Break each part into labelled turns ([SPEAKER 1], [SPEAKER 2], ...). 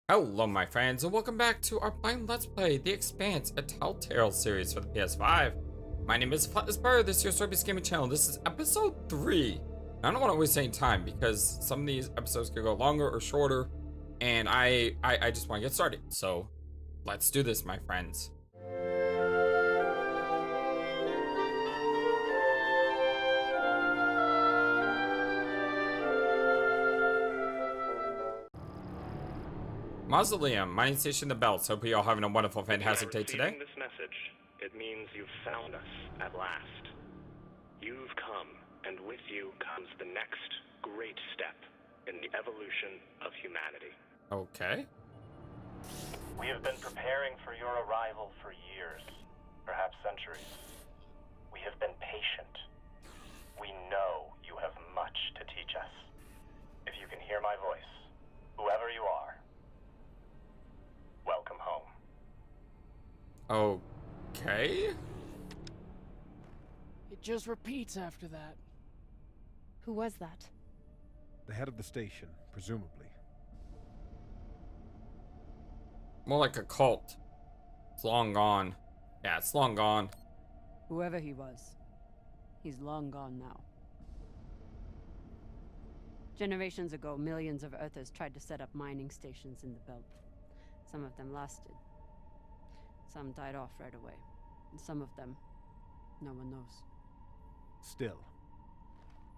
[SPEAKER 1] Hello my friends and welcome back to our blind let's play The Expanse, a Telltale series for the PS5. My name is FlightlessBird, this is your Sorbis Gaming channel. This is episode 3. I don't want to waste any time because some of these episodes could go longer or shorter, and I just want to get started. So let's do this, my friends. Mausoleum, mining station The Belts. Hope you all having a wonderful, fantastic day today.
[SPEAKER 2] This message, it means you've found us at last. You've come, and with you comes the next great step in the evolution of humanity.
[SPEAKER 1] Okay.
[SPEAKER 3] We have been preparing for your arrival for years, perhaps centuries. We have been patient. We know you have much to teach us. If you can hear my voice, whoever you are, welcome home.
[SPEAKER 1] Okay.
[SPEAKER 4] It just repeats after that.
[SPEAKER 5] Who was that?
[SPEAKER 6] The head of the station, presumably.
[SPEAKER 1] More like a cult. It's long gone. Yeah, it's long gone.
[SPEAKER 7] Whoever he was, he's long gone now. Generations ago, millions of Earthers tried to set up mining stations in the belt. Some of them lasted. Some died off right away. And some of them, no one knows.
[SPEAKER 6] Still,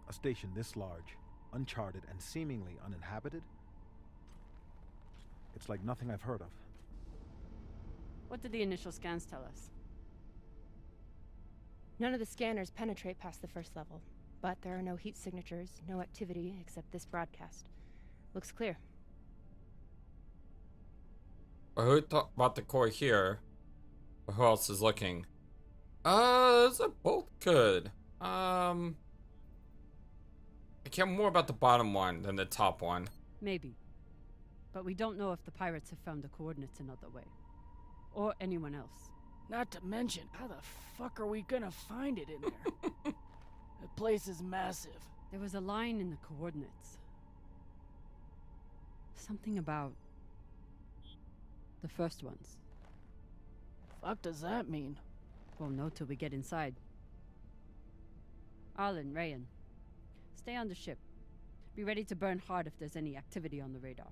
[SPEAKER 6] a station this large, uncharted, and seemingly uninhabited? It's like nothing I've heard of.
[SPEAKER 7] What did the initial scans tell us?
[SPEAKER 5] None of the scanners penetrate past the first level, but there are no heat signatures, no activity except this broadcast. Looks clear.
[SPEAKER 1] Well, who thought about the core here? But who else is looking? Those are both good. I care more about the bottom one than the top one.
[SPEAKER 7] Maybe. But we don't know if the pirates have found the coordinates another way. Or anyone else.
[SPEAKER 4] Not to mention, how the fuck are we gonna find it in there? The place is massive.
[SPEAKER 7] There was a line in the coordinates. Something about the first ones.
[SPEAKER 4] Fuck does that mean?
[SPEAKER 7] Won't know till we get inside. Arlen, Rayan, stay on the ship. Be ready to burn hard if there's any activity on the radar.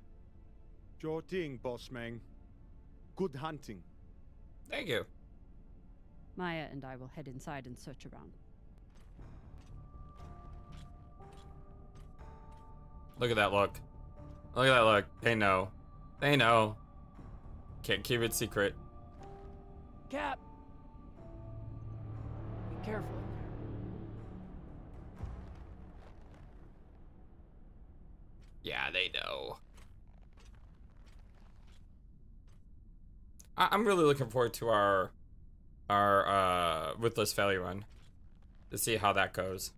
[SPEAKER 8] Sure thing, boss man. Good hunting.
[SPEAKER 1] Thank you.
[SPEAKER 7] Maya and I will head inside and search around.
[SPEAKER 1] Look at that look. Look at that look. They know. They know. Can't keep it secret.
[SPEAKER 4] Cap! Be careful in there.
[SPEAKER 1] Yeah, they know. I'm really looking forward to our Ruthless Failure run to see how that goes.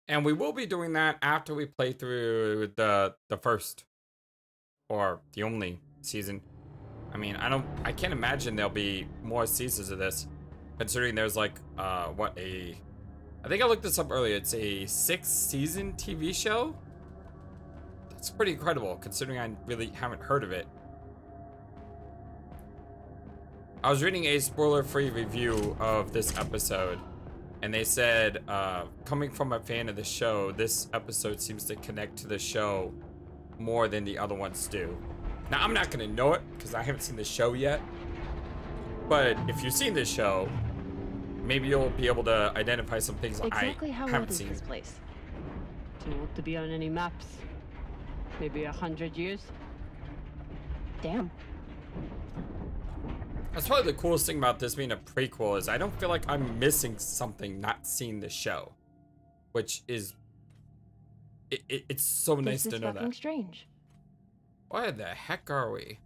[SPEAKER 1] And we will be doing that after we play through the first or the only season. I mean, I can't imagine there'll be more seasons of this, considering there's like I think I looked this up earlier. It's a 6-season TV show. That's pretty incredible, considering I really haven't heard of it. I was reading a spoiler-free review of this episode, and they said, coming from a fan of the show, this episode seems to connect to the show more than the other ones do. Now, I'm not gonna know it, because I haven't seen the show yet. But if you've seen this show, maybe you'll be able to identify some things
[SPEAKER 5] Exactly
[SPEAKER 1] I
[SPEAKER 5] how
[SPEAKER 1] haven't
[SPEAKER 5] old is
[SPEAKER 1] seen.
[SPEAKER 5] this place?
[SPEAKER 7] Too old to be on any maps. Maybe 100 years?
[SPEAKER 5] Damn.
[SPEAKER 1] That's probably the coolest thing about this being a prequel is I don't feel like I'm missing something not seeing the show, which is it's so nice
[SPEAKER 5] This
[SPEAKER 1] to
[SPEAKER 5] is
[SPEAKER 1] know
[SPEAKER 5] fucking
[SPEAKER 1] that.
[SPEAKER 5] strange.
[SPEAKER 1] Where the heck are we?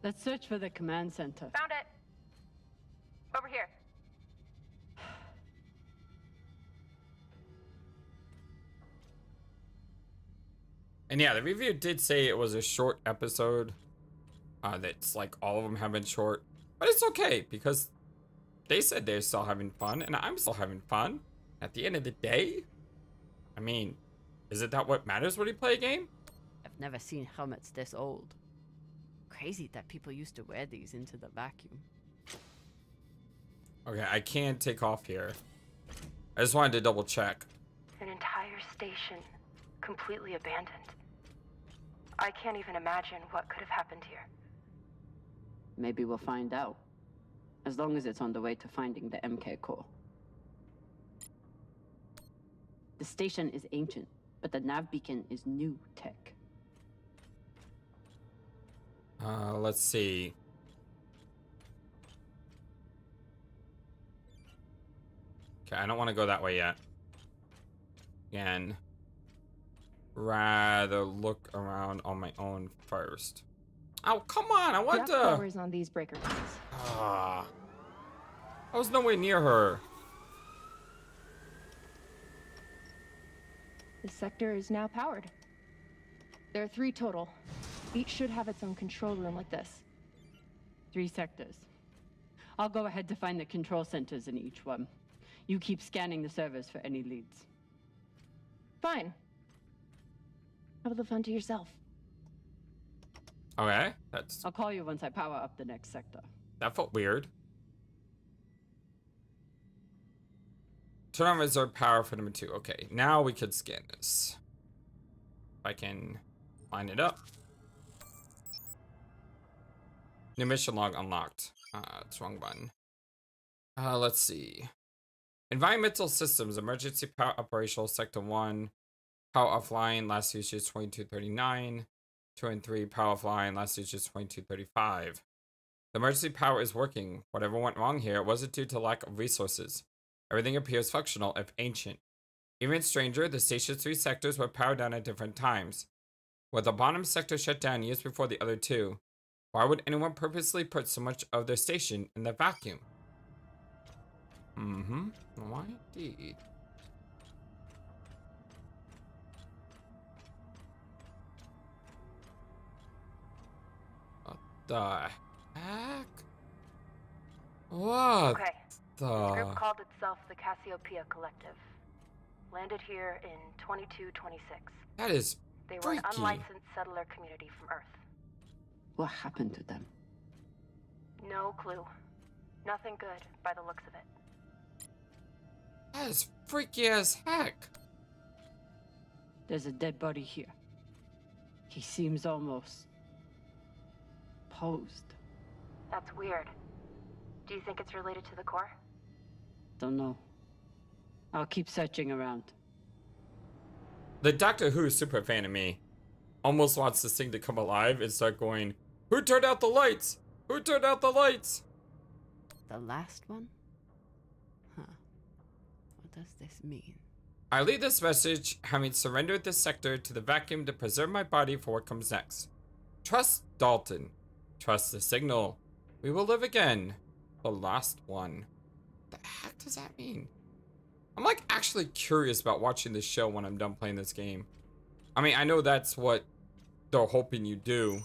[SPEAKER 7] Let's search for the command center.
[SPEAKER 5] Found it. Over here.
[SPEAKER 1] And yeah, the review did say it was a short episode. That's like all of them have been short. But it's okay, because they said they're still having fun, and I'm still having fun. At the end of the day, I mean, isn't that what matters when you play a game?
[SPEAKER 7] I've never seen helmets this old. Crazy that people used to wear these into the vacuum.
[SPEAKER 1] Okay, I can take off here. I just wanted to double check.
[SPEAKER 5] An entire station completely abandoned. I can't even imagine what could have happened here.
[SPEAKER 7] Maybe we'll find out. As long as it's on the way to finding the MK core. The station is ancient, but the nav beacon is new tech.
[SPEAKER 1] Let's see. Okay, I don't want to go that way yet. Again, rather look around on my own first. Oh, come on! I want to.
[SPEAKER 5] Powers on these breaker lines.
[SPEAKER 1] Ah, I was nowhere near her.
[SPEAKER 5] The sector is now powered. There are 3 total. Each should have its own control room like this.
[SPEAKER 7] 3 sectors. I'll go ahead to find the control centers in each one. You keep scanning the servers for any leads.
[SPEAKER 5] Fine. Have the fun to yourself.
[SPEAKER 1] Okay, that's
[SPEAKER 7] I'll call you once I power up the next sector.
[SPEAKER 1] that felt weird. Turn on reserve power for number 2. Okay, now we could scan this. If I can line it up. New mission log unlocked. It's wrong button. Let's see. Environmental systems, emergency power operational, sector 1. Power offline, last usage 2239. 2 and 3, power offline, last usage 2235. The emergency power is working. Whatever went wrong here wasn't due to lack of resources. Everything appears functional, if ancient. Even stranger, the station's 3 sectors were powered down at different times. With the bottom sector shut down years before the other 2, why would anyone purposely put so much of their station in the vacuum? Why indeed? What the heck? What
[SPEAKER 5] Okay.
[SPEAKER 1] the?
[SPEAKER 5] This group called itself the Cassiopeia Collective. Landed here in 2226.
[SPEAKER 1] That is
[SPEAKER 5] They were an
[SPEAKER 1] freaky.
[SPEAKER 5] unlicensed settler community from Earth.
[SPEAKER 7] What happened to them?
[SPEAKER 5] No clue. Nothing good by the looks of it.
[SPEAKER 1] That is freaky as heck.
[SPEAKER 7] There's a dead body here. He seems almost posed.
[SPEAKER 5] That's weird. Do you think it's related to the core?
[SPEAKER 7] Don't know. I'll keep searching around.
[SPEAKER 1] The Doctor Who super fan of me almost wants this thing to come alive and start going, "Who turned out the lights? Who turned out the lights?"
[SPEAKER 7] The last one? Huh. What does this mean?
[SPEAKER 1] I leave this message having surrendered this sector to the vacuum to preserve my body for what comes next. Trust Dalton. Trust the signal. We will live again. The last one. What the heck does that mean? I'm like actually curious about watching this show when I'm done playing this game. I mean, I know that's what they're hoping you do.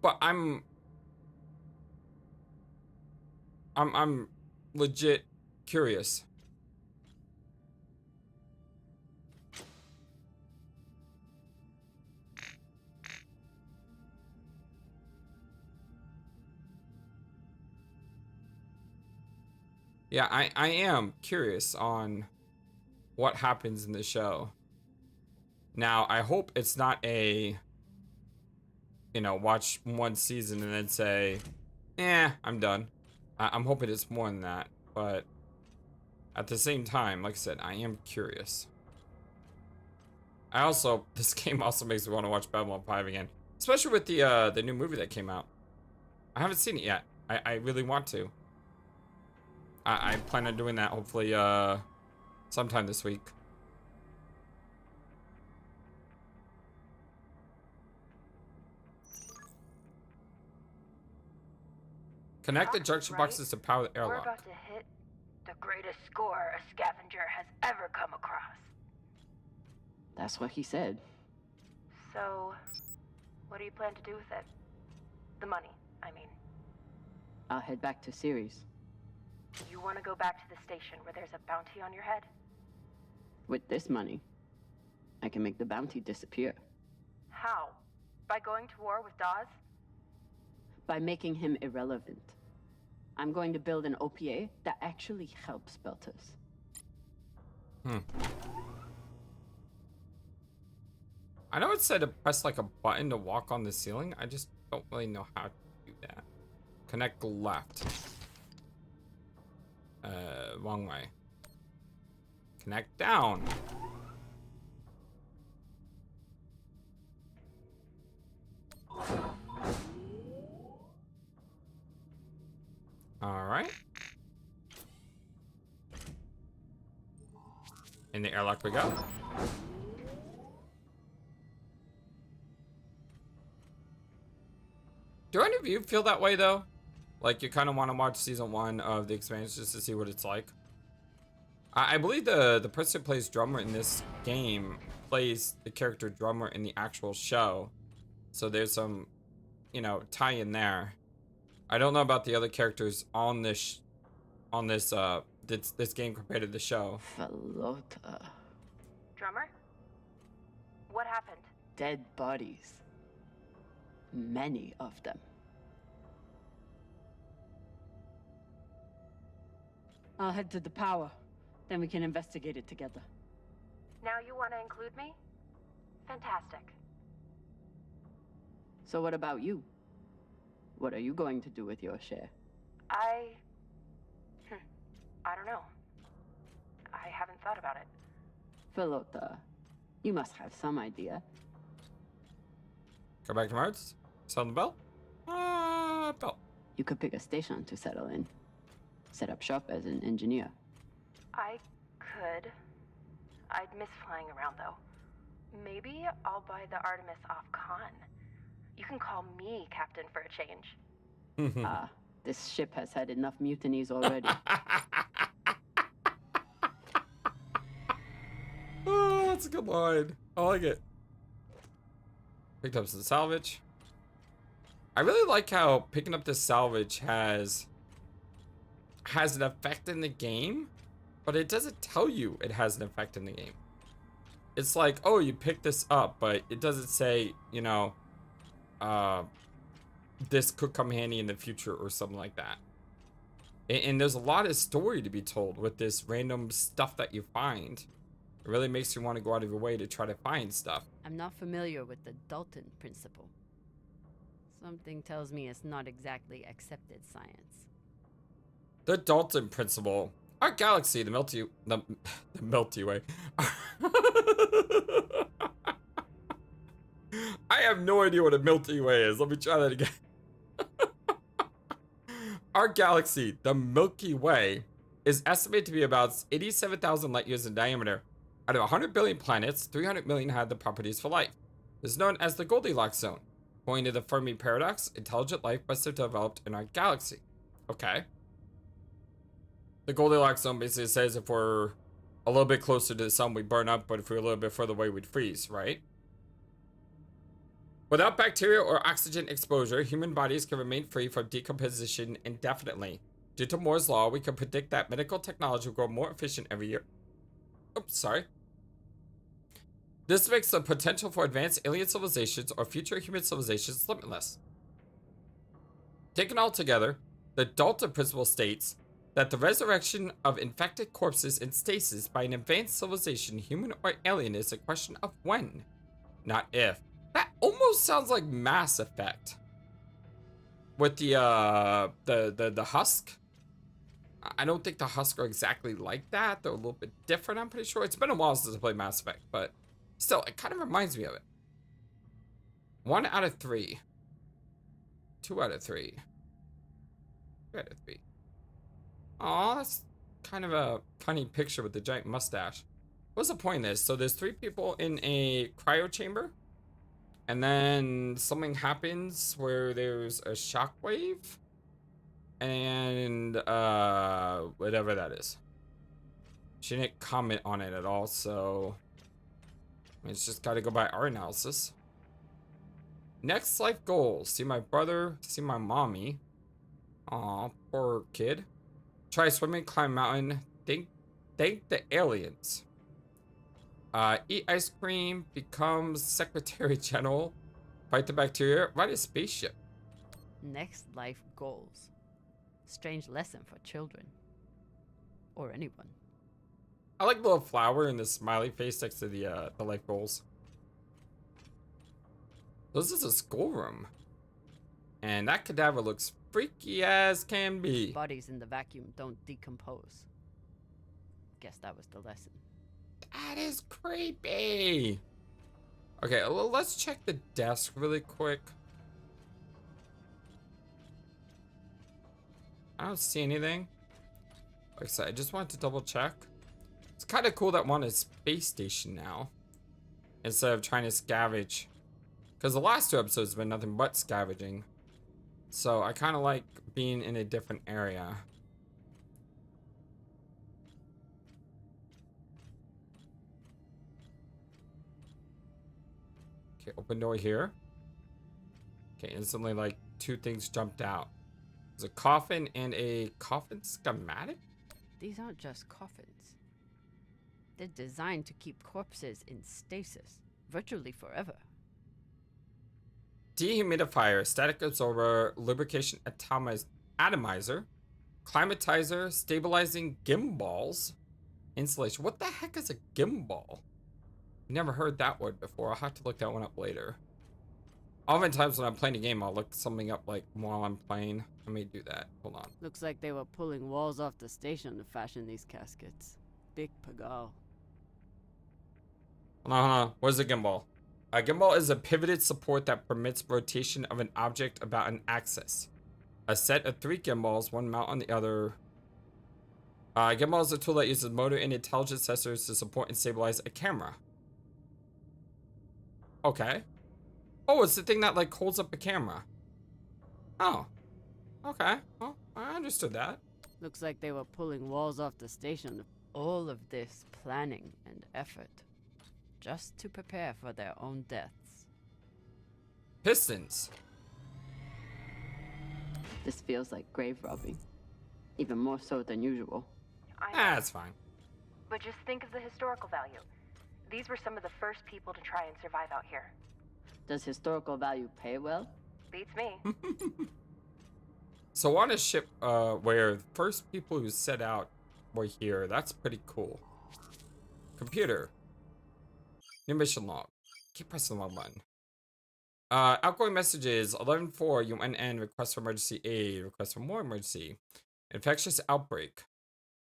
[SPEAKER 1] But I'm legit curious. Yeah, I am curious on what happens in the show. Now, I hope it's not a, you know, watch one season and then say, I'm done. I'm hoping it's more than that. But at the same time, like I said, I am curious. This game also makes me want to watch Babylon 5 again. Especially with the new movie that came out. I haven't seen it yet. I really want to. I plan on doing that hopefully sometime this week. Connect the junction boxes to power the
[SPEAKER 5] We're
[SPEAKER 1] airlock.
[SPEAKER 5] about to hit the greatest score a scavenger has ever come across.
[SPEAKER 7] That's what he said.
[SPEAKER 5] So, what do you plan to do with it? The money, I mean,
[SPEAKER 7] I'll head back to Ceres.
[SPEAKER 5] you want to go back to the station where there's a bounty on your head?
[SPEAKER 7] With this money, I can make the bounty disappear.
[SPEAKER 5] How? By going to war with Dawes?
[SPEAKER 7] By making him irrelevant. I'm going to build an OPA that actually helps Belters.
[SPEAKER 1] I know it said to press like a button to walk on the ceiling. I just don't really know how to do that. Connect left. Wrong way. Connect down. All right. In the airlock we go. Do any of you feel that way though? Like you kind of want to watch season 1 of the Expanse just to see what it's like? I believe the person who plays drummer in this game plays the character drummer in the actual show. So there's some, you know, tie in there. I don't know about the other characters on this game compared to the show.
[SPEAKER 7] Falota.
[SPEAKER 5] Drummer? What happened?
[SPEAKER 7] Dead bodies. Many of them. I'll head to the power. Then we can investigate it together.
[SPEAKER 5] Now you want to include me? Fantastic.
[SPEAKER 7] So what about you? What are you going to do with your share?
[SPEAKER 5] I don't know. I haven't thought about it.
[SPEAKER 7] Falota, you must have some idea.
[SPEAKER 1] Go back to Mars. Sound the bell? Bell.
[SPEAKER 7] You could pick a station to settle in. Set up shop as an engineer.
[SPEAKER 5] I could. I'd miss flying around, though. Maybe I'll buy the Artemis off Khan. You can call me captain for a change.
[SPEAKER 7] This ship has had enough mutinies already.
[SPEAKER 1] Oh, that's a good line. I like it. Picked up some salvage. I really like how picking up this salvage has an effect in the game, but it doesn't tell you it has an effect in the game. It's like, oh, you picked this up, but it doesn't say, you know, this could come handy in the future or something like that. And there's a lot of story to be told with this random stuff that you find. It really makes you want to go out of your way to try to find stuff.
[SPEAKER 7] I'm not familiar with the Dalton principle. Something tells me it's not exactly accepted science.
[SPEAKER 1] The Dalton principle. Our galaxy, the Milky Way. I have no idea what a Milky Way is. Let me try that again. Our galaxy, the Milky Way, is estimated to be about 87,000 light years in diameter. Out of 100 billion planets, 300 million had the properties for life. This is known as the Goldilocks zone. According to the Fermi paradox, intelligent life must have developed in our galaxy. Okay. The Goldilocks zone basically says if we're a little bit closer to the sun, we burn up, but if we're a little bit further away, we'd freeze, right? Without bacteria or oxygen exposure, human bodies can remain free from decomposition indefinitely. Due to Moore's law, we can predict that medical technology will grow more efficient every year. Oops, sorry. This makes the potential for advanced alien civilizations or future human civilizations limitless. Taken all together, the Dalton principle states that the resurrection of infected corpses in stasis by an advanced civilization, human or alien, is a question of when, not if. That almost sounds like Mass Effect. With the husk. I don't think the husk are exactly like that. They're a little bit different, I'm pretty sure. It's been a while since I played Mass Effect, but still, it kind of reminds me of it. 1 out of 3. 2 out of 3. 3 out of 3. Aw, that's kind of a funny picture with the giant mustache. What's the point of this? So there's 3 people in a cryo chamber. And then something happens where there's a shockwave. And whatever that is. She didn't comment on it at all, so it's just gotta go by our analysis. Next life goals. See my brother, see my mommy. Aw, poor kid. Try swimming, climb mountain. Thank the aliens. Eat ice cream, become Secretary General, fight the bacteria, ride a spaceship.
[SPEAKER 7] Next life goals. Strange lesson for children. Or anyone.
[SPEAKER 1] I like the little flower and the smiley face next to the life goals. This is a schoolroom. And that cadaver looks freaky as can be.
[SPEAKER 7] Bodies in the vacuum don't decompose. Guess that was the lesson.
[SPEAKER 1] That is creepy. Okay, well, let's check the desk really quick. I don't see anything. Like I said, I just wanted to double check. It's kind of cool that we're on a space station now, instead of trying to scavenge. Because the last 2 episodes have been nothing but scavenging. So I kind of like being in a different area. Okay, open door here. Okay, instantly like 2 things jumped out. There's a coffin and a coffin schematic?
[SPEAKER 7] These aren't just coffins. They're designed to keep corpses in stasis, virtually forever.
[SPEAKER 1] Dehumidifier, static absorber, lubrication atomizer, climatizer, stabilizing gimbals, insulation. What the heck is a gimbal? Never heard that word before. I'll have to look that one up later. Oftentimes when I'm playing a game, I'll look something up like while I'm playing. I may do that. Hold on.
[SPEAKER 7] Looks like they were pulling walls off the station to fashion these caskets. Big pagal.
[SPEAKER 1] Hold on. What is a gimbal? A gimbal is a pivoted support that permits rotation of an object about an axis. A set of 3 gimbals, one mount on the other. Gimbal is a tool that uses motor and intelligent sensors to support and stabilize a camera. Okay. Oh, it's the thing that like holds up a camera. Oh. Okay. Well, I understood that.
[SPEAKER 7] Looks like they were pulling walls off the station. All of this planning and effort, just to prepare for their own deaths.
[SPEAKER 1] Pistons.
[SPEAKER 7] This feels like grave robbing. Even more so than usual.
[SPEAKER 1] That's fine.
[SPEAKER 5] But just think of the historical value. These were some of the first people to try and survive out here.
[SPEAKER 7] Does historical value pay well?
[SPEAKER 5] Beats me.
[SPEAKER 1] So on a ship where the first people who set out were here, that's pretty cool. Computer. New mission log. Keep pressing the log button. Outgoing messages 11-4 UNN request for emergency aid. Request for more emergency. Infectious outbreak.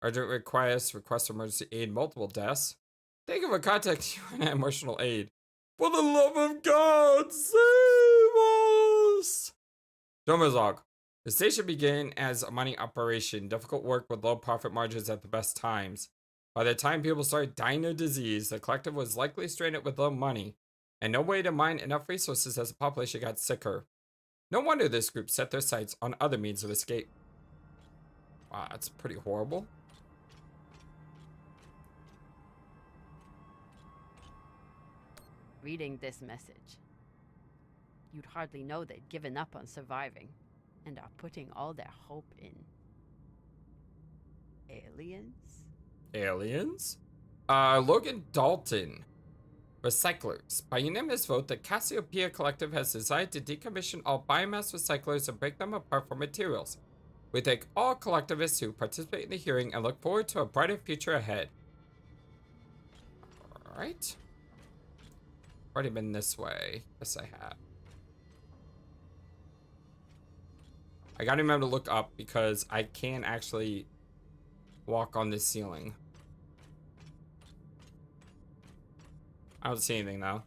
[SPEAKER 1] Urgent request for emergency aid. Multiple deaths. Thank you for contacting UNN emotional aid. For the love of God, save us! Doma's log. The station began as a mining operation. Difficult work with low profit margins at the best times. By the time people started dying of disease, the collective was likely stranded with low money and no way to mine enough resources as the population got sicker. No wonder this group set their sights on other means of escape. Wow, that's pretty horrible.
[SPEAKER 7] Reading this message, you'd hardly know they'd given up on surviving and are putting all their hope in aliens?
[SPEAKER 1] Aliens? Logan Dalton. Recyclers. By unanimous vote, the Cassiopeia Collective has decided to decommission all biomass recyclers and break them apart for materials. We thank all collectivists who participate in the hearing and look forward to a brighter future ahead. Alright. Already been this way. Yes, I have. I gotta remember to look up because I can actually walk on this ceiling. I don't see anything though.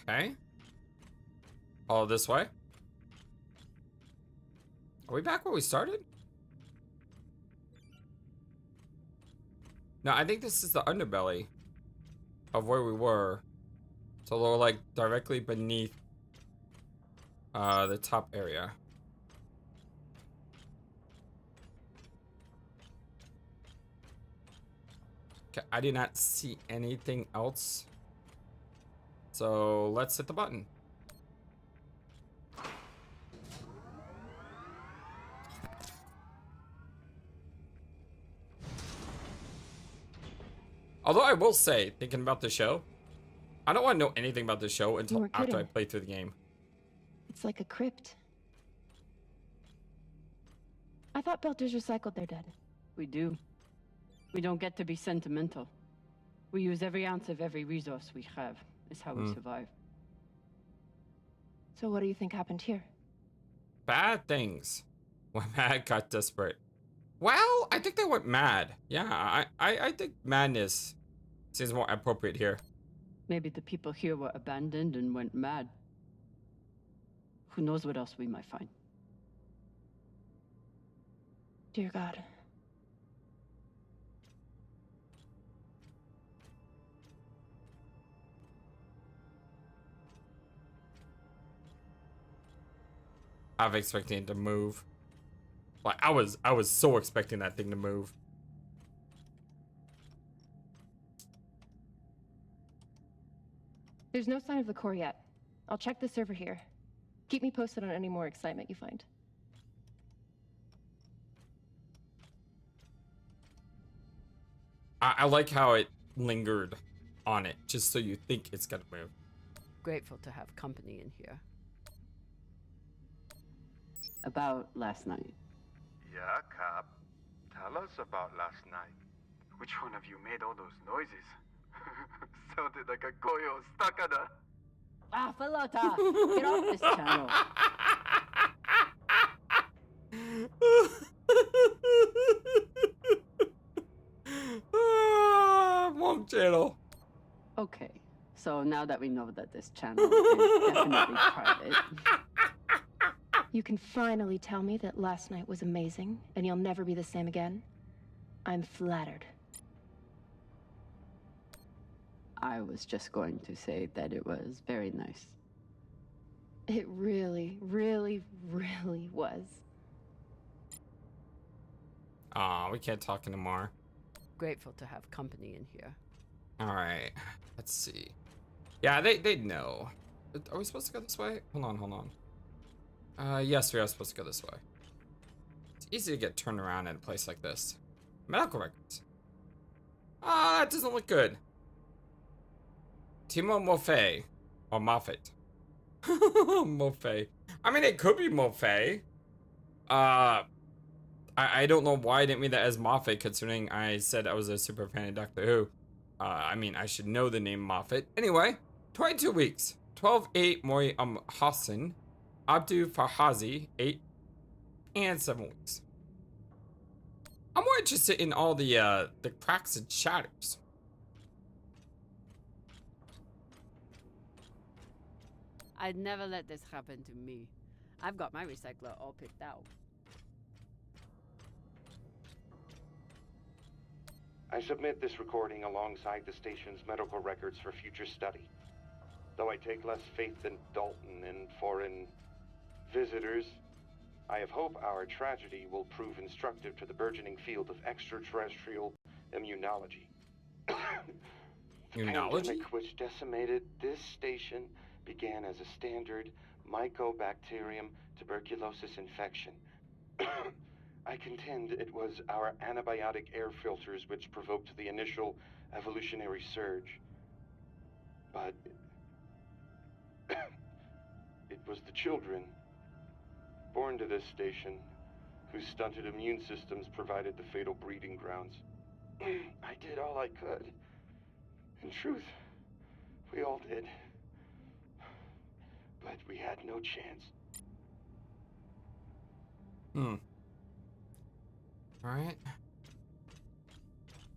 [SPEAKER 1] Okay. All this way. Are we back where we started? No, I think this is the underbelly of where we were. So we're like directly beneath the top area. Okay, I did not see anything else. So let's hit the button. Although I will say, thinking about the show, I don't want to know anything about the show until
[SPEAKER 9] weren't
[SPEAKER 1] after I
[SPEAKER 9] kidding.
[SPEAKER 1] play through the game.
[SPEAKER 9] It's like a crypt. I thought Belters recycled their dead.
[SPEAKER 7] We do. We don't get to be sentimental. We use every ounce of every resource we have. It's how we survive.
[SPEAKER 9] So what do you think happened here?
[SPEAKER 1] Bad things. When Mad got desperate. Well, I think they went mad. Yeah, I think madness seems more appropriate here.
[SPEAKER 7] Maybe the people here were abandoned and went mad. Who knows what else we might find?
[SPEAKER 9] Dear God.
[SPEAKER 1] I'm expecting it to move. Like I was so expecting that thing to move.
[SPEAKER 9] There's no sign of the core yet. I'll check the server here. Keep me posted on any more excitement you find.
[SPEAKER 1] I like how it lingered on it, just so you think it's gonna move.
[SPEAKER 7] Grateful to have company in here. About last night.
[SPEAKER 10] Yeah, Cap. Tell us about last night. Which one of you made all those noises? Sounded like a coyo stuck on a...
[SPEAKER 7] Ah, Falota! Get off this channel.
[SPEAKER 1] Wrong channel.
[SPEAKER 7] Okay, so now that we know that this channel is definitely private,
[SPEAKER 9] You can finally tell me that last night was amazing and you'll never be the same again. I'm flattered.
[SPEAKER 7] I was just going to say that it was very nice.
[SPEAKER 9] It really, really, really was.
[SPEAKER 1] Aw, we can't talk anymore.
[SPEAKER 7] Grateful to have company in here.
[SPEAKER 1] Alright, let's see. Yeah, they know. Are we supposed to go this way? Hold on. Yes, we are supposed to go this way. It's easy to get turned around in a place like this. Medical records. Ah, that doesn't look good. Timo Moffat. Or Moffat. Moffat. I mean, it could be Moffat. I don't know why I didn't mean that as Moffat, considering I said I was a super fan of Doctor Who. I mean, I should know the name Moffat. Anyway, 22 weeks. 12-8 Mori Hassan. Abdu Farhazi, 8 and 7 weeks. I'm more interested in all the cracks and shatters.
[SPEAKER 7] I'd never let this happen to me. I've got my recycler all picked out.
[SPEAKER 11] I submit this recording alongside the station's medical records for future study. Though I take less faith than Dalton in foreign visitors, I have hope our tragedy will prove instructive to the burgeoning field of extraterrestrial immunology. The pandemic which decimated this station began as a standard Mycobacterium tuberculosis infection. I contend it was our antibiotic air filters which provoked the initial evolutionary surge. But it was the children born to this station whose stunted immune systems provided the fatal breeding grounds. I did all I could. In truth, we all did. But we had no chance.
[SPEAKER 1] Alright.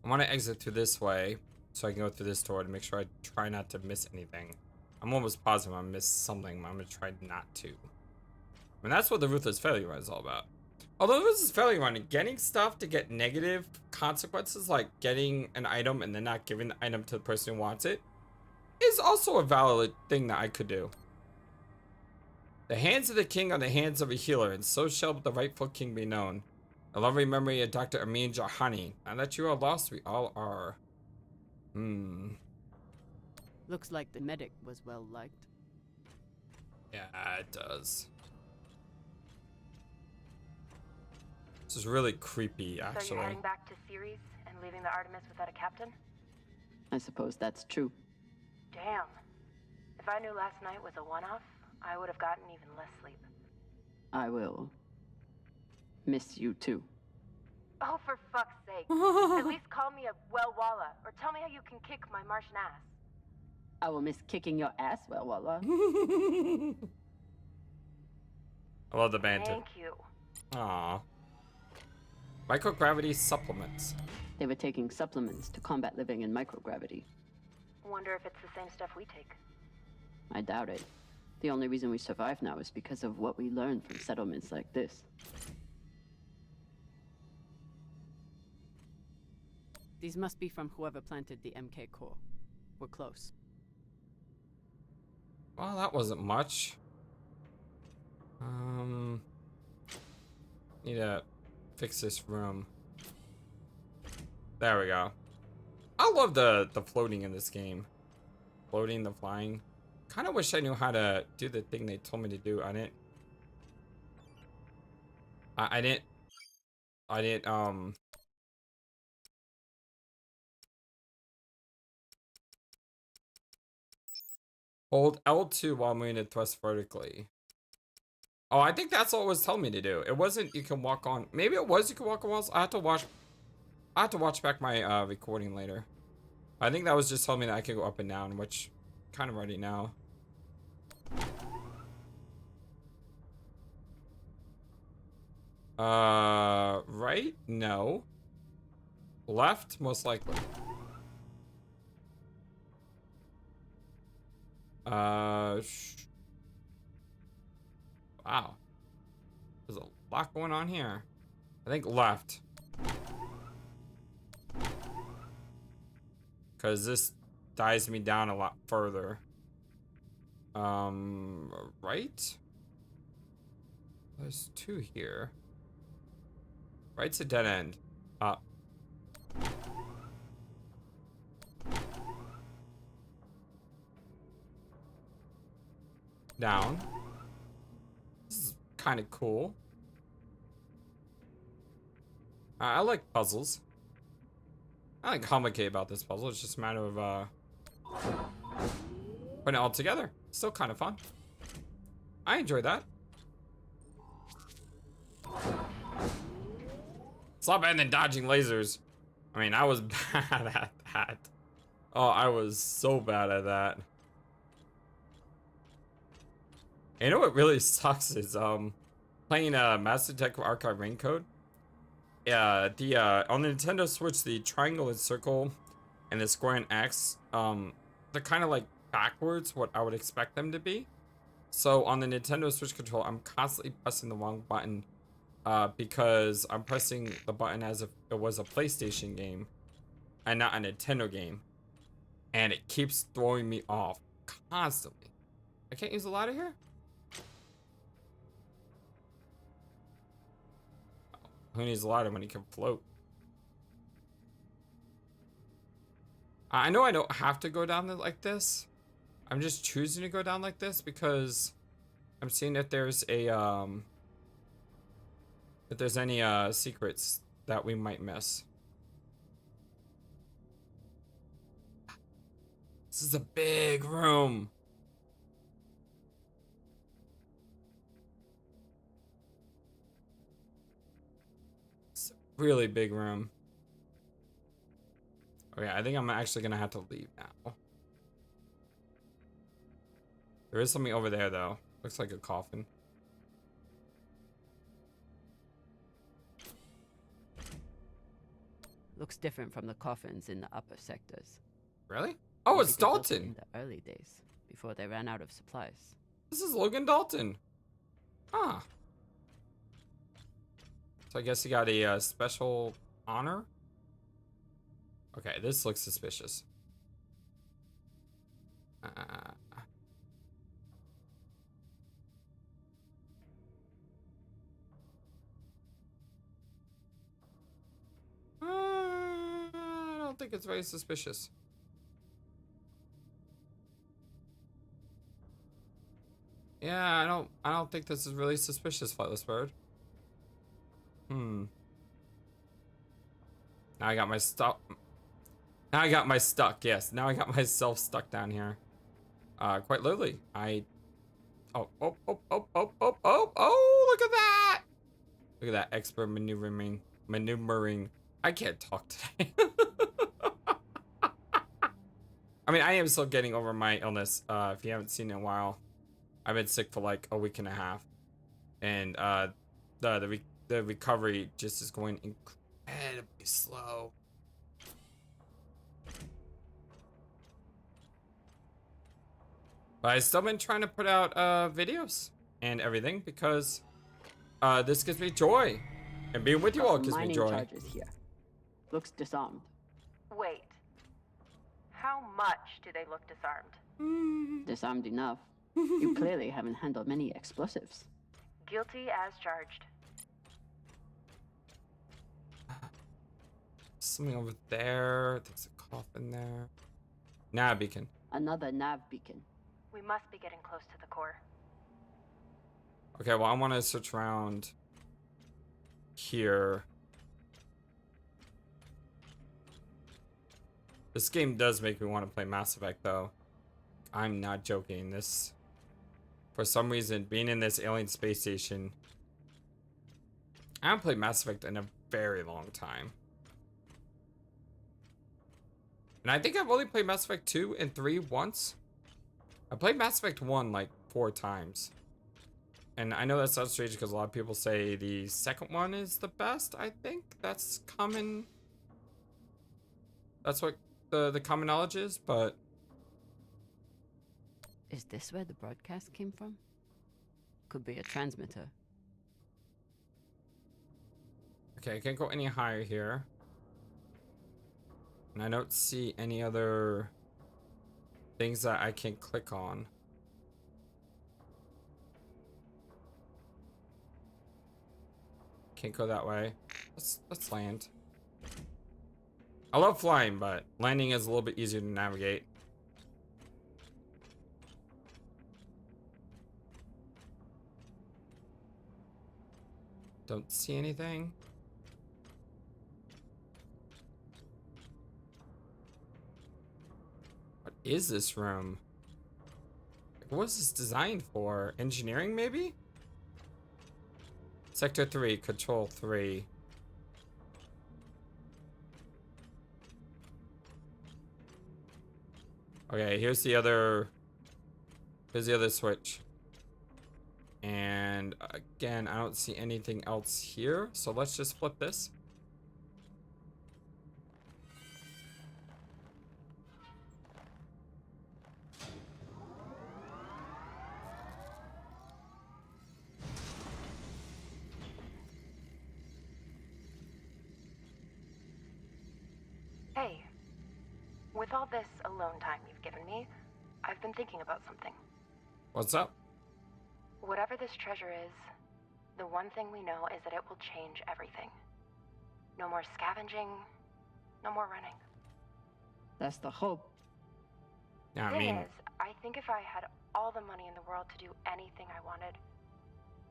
[SPEAKER 1] I want to exit through this way so I can go through this door to make sure I try not to miss anything. I'm almost positive I missed something, but I'm going to try not to. I mean, that's what the Ruthless Failure Run is all about. Although the Ruthless Failure Run, getting stuff to get negative consequences, like getting an item and then not giving the item to the person who wants it, is also a valid thing that I could do. The hands of the king are the hands of a healer, and so shall the rightful king be known. A lovely memory of Dr. Amin Jahani. Now that you are lost, we all are. Hmm.
[SPEAKER 7] Looks like the medic was well liked.
[SPEAKER 1] Yeah, it does. This is really creepy,
[SPEAKER 5] So
[SPEAKER 1] actually.
[SPEAKER 5] you're heading back to Ceres and leaving the Artemis without a captain?
[SPEAKER 7] I suppose that's true.
[SPEAKER 5] Damn. If I knew last night was a one-off, I would have gotten even less sleep.
[SPEAKER 7] I will miss you too.
[SPEAKER 5] Oh, for fuck's sake. At least call me a well-walla, or tell me how you can kick my Martian ass.
[SPEAKER 7] I will miss kicking your ass, well, Walla.
[SPEAKER 1] I love the banter.
[SPEAKER 5] Thank you.
[SPEAKER 1] Aww. Microgravity supplements.
[SPEAKER 7] They were taking supplements to combat living in microgravity.
[SPEAKER 5] Wonder if it's the same stuff we take.
[SPEAKER 7] I doubt it. The only reason we survive now is because of what we learned from settlements like this. These must be from whoever planted the MK core. We're close.
[SPEAKER 1] Well, that wasn't much. Need to fix this room. There we go. I love the floating in this game. Floating, the flying. Kind of wish I knew how to do the thing they told me to do. I didn't hold L2 while moving to thrust vertically. Oh, I think that's all it was telling me to do. It wasn't you can walk on. Maybe it was you can walk on walls. I have to watch back my recording later. I think that was just telling me that I can go up and down, which kind of already know. Right? No. Left? Most likely. Wow. There's a lot going on here. I think left. Because this dives me down a lot further. Right? There's two here. Right's a dead end. Up. Down. This is kind of cool. I like puzzles. I like complicated about this puzzle. It's just a matter of putting it all together. Still kind of fun. I enjoy that. It's a lot better than dodging lasers. I mean, I was bad at that. Oh, I was so bad at that. You know what really sucks is playing Master Detective Archive Rain Code. Yeah, on the Nintendo Switch, the triangle and circle and the square and X, they're kind of like backwards what I would expect them to be. So on the Nintendo Switch controller, I'm constantly pressing the wrong button because I'm pressing the button as if it was a PlayStation game and not a Nintendo game. And it keeps throwing me off constantly. I can't use the ladder here? Who needs a ladder when he can float? I know I don't have to go down like this. I'm just choosing to go down like this because I'm seeing if there's a if there's any secrets that we might miss. This is a big room. Really big room. Okay, I think I'm actually gonna have to leave now. There is something over there though. Looks like a coffin.
[SPEAKER 7] Looks different from the coffins in the upper sectors.
[SPEAKER 1] Really? Oh, it's
[SPEAKER 7] Maybe they built it
[SPEAKER 1] Dalton.
[SPEAKER 7] in the early days, before they ran out of supplies.
[SPEAKER 1] This is Logan Dalton. Huh. So I guess he got a special honor. Okay, this looks suspicious. I don't think it's very suspicious. Yeah, I don't think this is really suspicious, FlightlessBird. Now I got my stuff. Now I got my stuck. Yes, now I got myself stuck down here. Quite literally. Oh! Look at that! Look at that expert maneuvering. I can't talk today. I mean, I am still getting over my illness. If you haven't seen it in a while, I've been sick for like a week and a half, and the recovery just is going incredibly slow. But I've still been trying to put out videos and everything because this gives me joy, and being with you all gives me joy.
[SPEAKER 7] Charges here. Looks disarmed.
[SPEAKER 5] Wait. How much do they look disarmed?
[SPEAKER 7] Disarmed enough. You clearly haven't handled many explosives.
[SPEAKER 5] Guilty as charged.
[SPEAKER 1] Something over there. There's a coffin there. Nav beacon.
[SPEAKER 7] Another nav beacon.
[SPEAKER 5] We must be getting close to the core.
[SPEAKER 1] Okay, well, I want to search around here. This game does make me want to play Mass Effect, though. I'm not joking. This, for some reason, being in this alien space station, I haven't played Mass Effect in a very long time. And I think I've only played Mass Effect 2 and 3 once. I played Mass Effect 1 like 4 times. And I know that sounds strange because a lot of people say the second one is the best, I think. That's common. That's what the common knowledge is, but...
[SPEAKER 7] Is this where the broadcast came from? Could be a transmitter.
[SPEAKER 1] Okay, I can't go any higher here. And I don't see any other things that I can click on. Can't go that way. Let's land. I love flying, but landing is a little bit easier to navigate. Don't see anything. What is this room? What was this designed for? Engineering, maybe? Sector 3, Control 3. Okay, here's the other switch. And again, I don't see anything else here, so let's just flip this.
[SPEAKER 5] Hey, with all this alone time you've given me, I've been thinking about something.
[SPEAKER 1] What's up?
[SPEAKER 5] Whatever this treasure is, the one thing we know is that it will change everything. No more scavenging, no more running.
[SPEAKER 7] That's the hope.
[SPEAKER 1] Yeah, I
[SPEAKER 5] Thing
[SPEAKER 1] mean,
[SPEAKER 5] is, I think if I had all the money in the world to do anything I wanted,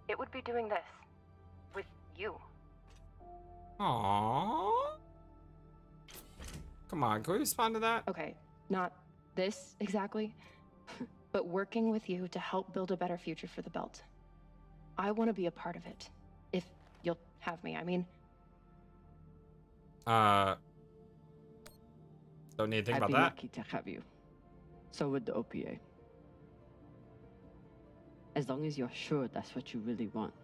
[SPEAKER 5] it would be doing this. With you.
[SPEAKER 1] aww. Come on, can we respond to that?
[SPEAKER 9] Okay, not this exactly, but working with you to help build a better future for the Belt. I want to be a part of it. If you'll have me, I mean.
[SPEAKER 1] Don't need to think
[SPEAKER 7] I'd
[SPEAKER 1] about
[SPEAKER 7] be
[SPEAKER 1] that.
[SPEAKER 7] lucky to have you. So would the OPA. As long as you're sure that's what you really want.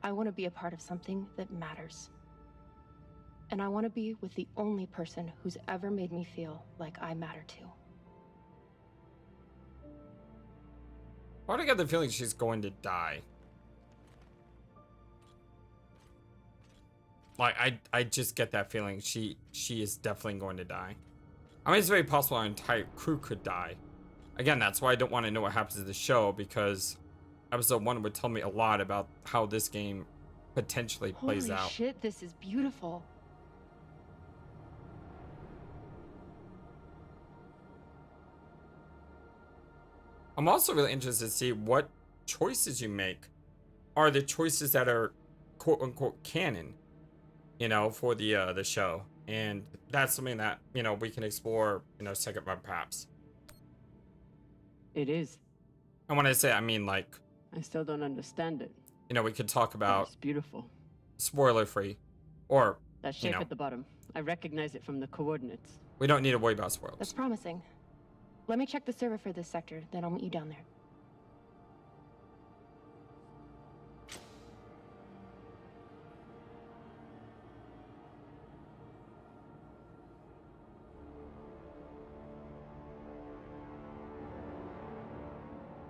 [SPEAKER 9] I want to be a part of something that matters. And I want to be with the only person who's ever made me feel like I matter too.
[SPEAKER 1] Why do I get the feeling she's going to die? Like, I just get that feeling she is definitely going to die. I mean, it's very possible our entire crew could die. Again, that's why I don't want to know what happens to the show, because episode 1 would tell me a lot about how this game potentially plays out.
[SPEAKER 9] Holy shit, this is beautiful.
[SPEAKER 1] I'm also really interested to see what choices you make are the choices that are quote unquote canon, you know, for the show. And that's something that, you know, we can explore, you know, second run perhaps.
[SPEAKER 7] It is.
[SPEAKER 1] And when I say, I mean, like,
[SPEAKER 7] I still don't understand it.
[SPEAKER 1] you know, we could talk about
[SPEAKER 7] It's beautiful.
[SPEAKER 1] spoiler free, or,
[SPEAKER 7] That shape
[SPEAKER 1] you know,
[SPEAKER 7] at the bottom. I recognize it from the coordinates.
[SPEAKER 1] we don't need to worry about spoilers.
[SPEAKER 9] That's promising. Let me check the server for this sector, then I'll meet you down there.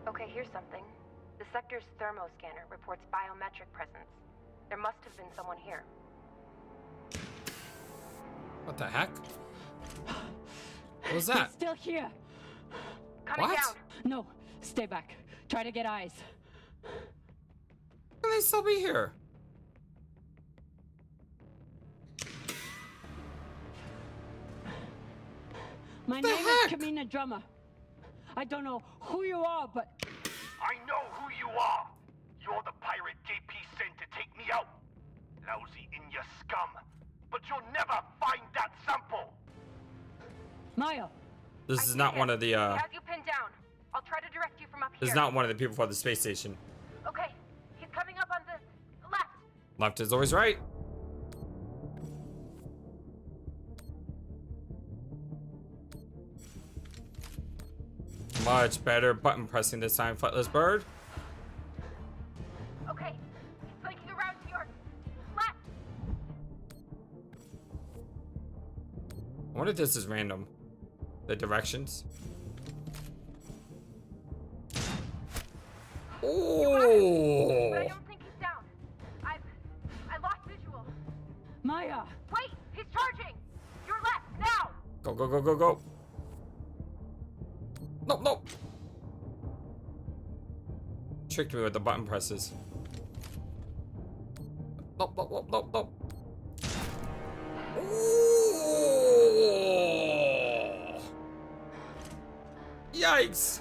[SPEAKER 5] Okay, here's something. The sector's thermoscanner reports biometric presence. There must have been someone here.
[SPEAKER 1] What the heck? What was that?
[SPEAKER 7] It's still here.
[SPEAKER 5] Coming
[SPEAKER 1] What?
[SPEAKER 5] down.
[SPEAKER 7] No, stay back. Try to get eyes.
[SPEAKER 1] How can they still be here?
[SPEAKER 7] My
[SPEAKER 1] The
[SPEAKER 7] name
[SPEAKER 1] heck?
[SPEAKER 7] is Kamina Drummer. I don't know who you are, but
[SPEAKER 12] I know who you are. You're the pirate JP sent to take me out. Lousy in your scum. But you'll never find that sample.
[SPEAKER 7] Maya.
[SPEAKER 1] This is not one of the,
[SPEAKER 5] He has you pinned down. I'll try to direct you from up
[SPEAKER 1] this
[SPEAKER 5] here.
[SPEAKER 1] is not one of the people for the space station.
[SPEAKER 5] Okay, he's coming up on the left.
[SPEAKER 1] Left is always right. Much better button pressing this time, FlightlessBird.
[SPEAKER 5] Okay, he's flanking around to your left.
[SPEAKER 1] I wonder if this is random. The directions.
[SPEAKER 5] But I
[SPEAKER 1] Oh!
[SPEAKER 5] don't think he's down. I lost visual.
[SPEAKER 7] Maya.
[SPEAKER 5] Wait, he's charging. Your left now.
[SPEAKER 1] Go, go, go, go, go. No, no. Tricked me with the button presses. No, no, no, no, no. Oh! Yikes.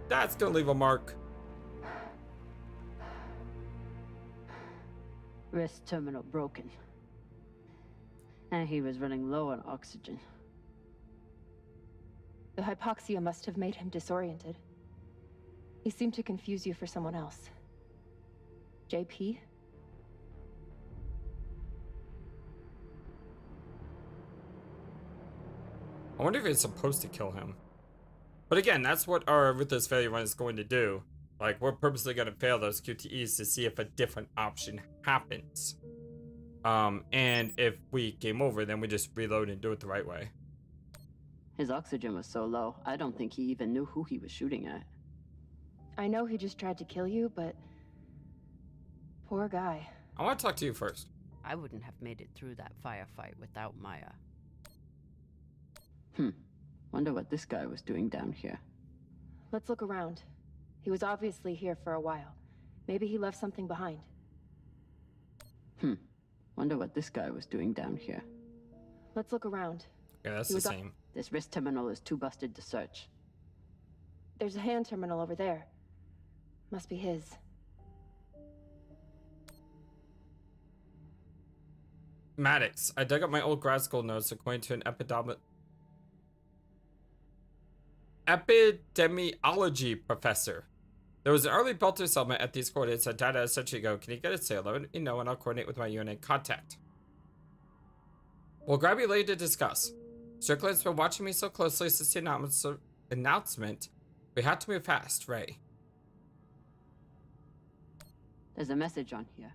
[SPEAKER 1] That's gonna leave a mark.
[SPEAKER 7] Wrist terminal broken. And he was running low on oxygen.
[SPEAKER 9] The hypoxia must have made him disoriented. He seemed to confuse you for someone else. JP?
[SPEAKER 1] I wonder if it's supposed to kill him. But again, that's what our Ruthless Failure Run is going to do. Like, we're purposely going to fail those QTEs to see if a different option happens. And if we game over, then we just reload and do it the right way.
[SPEAKER 7] His oxygen was so low, I don't think he even knew who he was shooting at.
[SPEAKER 9] I know he just tried to kill you, but... Poor guy.
[SPEAKER 1] I want to talk to you first.
[SPEAKER 7] I wouldn't have made it through that firefight without Maya. Wonder what this guy was doing down here.
[SPEAKER 9] Let's look around. He was obviously here for a while. Maybe he left something behind.
[SPEAKER 7] Wonder what this guy was doing down here.
[SPEAKER 9] Let's look around.
[SPEAKER 1] Yeah, that's the same.
[SPEAKER 7] This wrist terminal is too busted to search.
[SPEAKER 9] There's a hand terminal over there. Must be his.
[SPEAKER 1] Maddox, I dug up my old grad school notes according to an epidemiology professor. There was an early Belter settlement at these coordinates that died out a century ago. Can you get a sailor? You know, and I'll coordinate with my UNA contact. We'll grab you later to discuss. Strickland's been watching me so closely since the announcement. We had to move fast, Ray.
[SPEAKER 7] There's a message on here.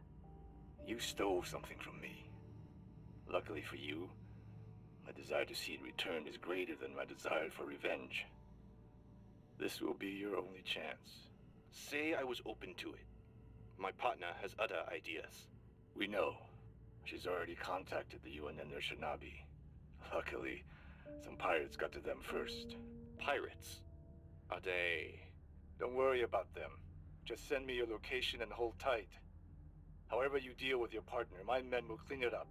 [SPEAKER 12] You stole something from me. Luckily for you, my desire to see it return is greater than my desire for revenge. This will be your only chance. Say I was open to it. My partner has other ideas. We know. She's already contacted the UN and their Shinabi. Luckily, some pirates got to them first. Pirates? Are they? Don't worry about them. Just send me your location and hold tight. However you deal with your partner, my men will clean it up.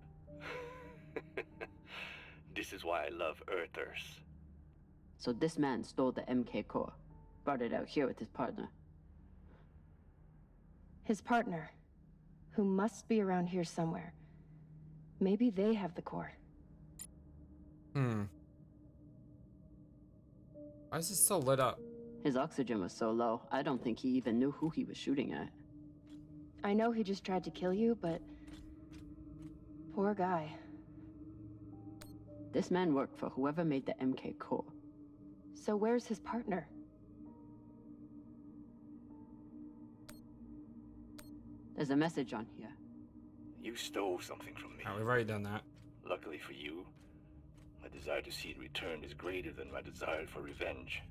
[SPEAKER 12] This is why I love Earthers.
[SPEAKER 7] So this man stole the MK core, brought it out here with his partner.
[SPEAKER 9] His partner, who must be around here somewhere. Maybe they have the core.
[SPEAKER 1] Why is it still lit up?
[SPEAKER 7] His oxygen was so low, I don't think he even knew who he was shooting at.
[SPEAKER 9] I know he just tried to kill you, but... poor guy.
[SPEAKER 7] This man worked for whoever made the MK core.
[SPEAKER 9] So where's his partner?
[SPEAKER 7] There's a message on here.
[SPEAKER 12] You stole something from me.
[SPEAKER 1] Oh, we've already done that.
[SPEAKER 12] Luckily for you, my desire to see it returned is greater than my desire for revenge.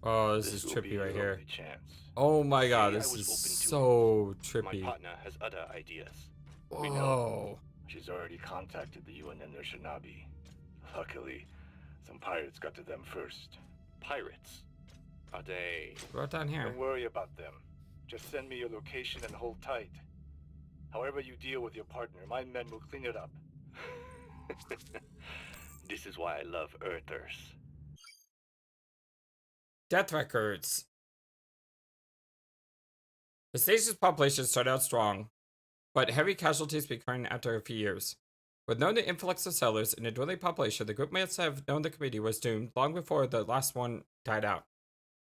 [SPEAKER 1] Oh, this is
[SPEAKER 12] will be
[SPEAKER 1] trippy right
[SPEAKER 12] your
[SPEAKER 1] here.
[SPEAKER 12] only chance.
[SPEAKER 1] Oh my god,
[SPEAKER 2] See,
[SPEAKER 1] this
[SPEAKER 2] I was
[SPEAKER 1] is
[SPEAKER 2] open to
[SPEAKER 1] so
[SPEAKER 2] My
[SPEAKER 1] trippy.
[SPEAKER 2] partner has other ideas.
[SPEAKER 12] We know.
[SPEAKER 1] Whoa.
[SPEAKER 12] She's already contacted the UN and their Shinabi. Luckily, some pirates got to them first.
[SPEAKER 2] Pirates? Are they...
[SPEAKER 1] Right down here.
[SPEAKER 12] Don't worry about them. Just send me your location and hold tight. However you deal with your partner, my men will clean it up.
[SPEAKER 2] This is why I love Earthers.
[SPEAKER 1] Death records. The station's population started out strong, but heavy casualties began after a few years. With no new influx of settlers and a dwindling population, the group must have known the community was doomed long before the last one died out.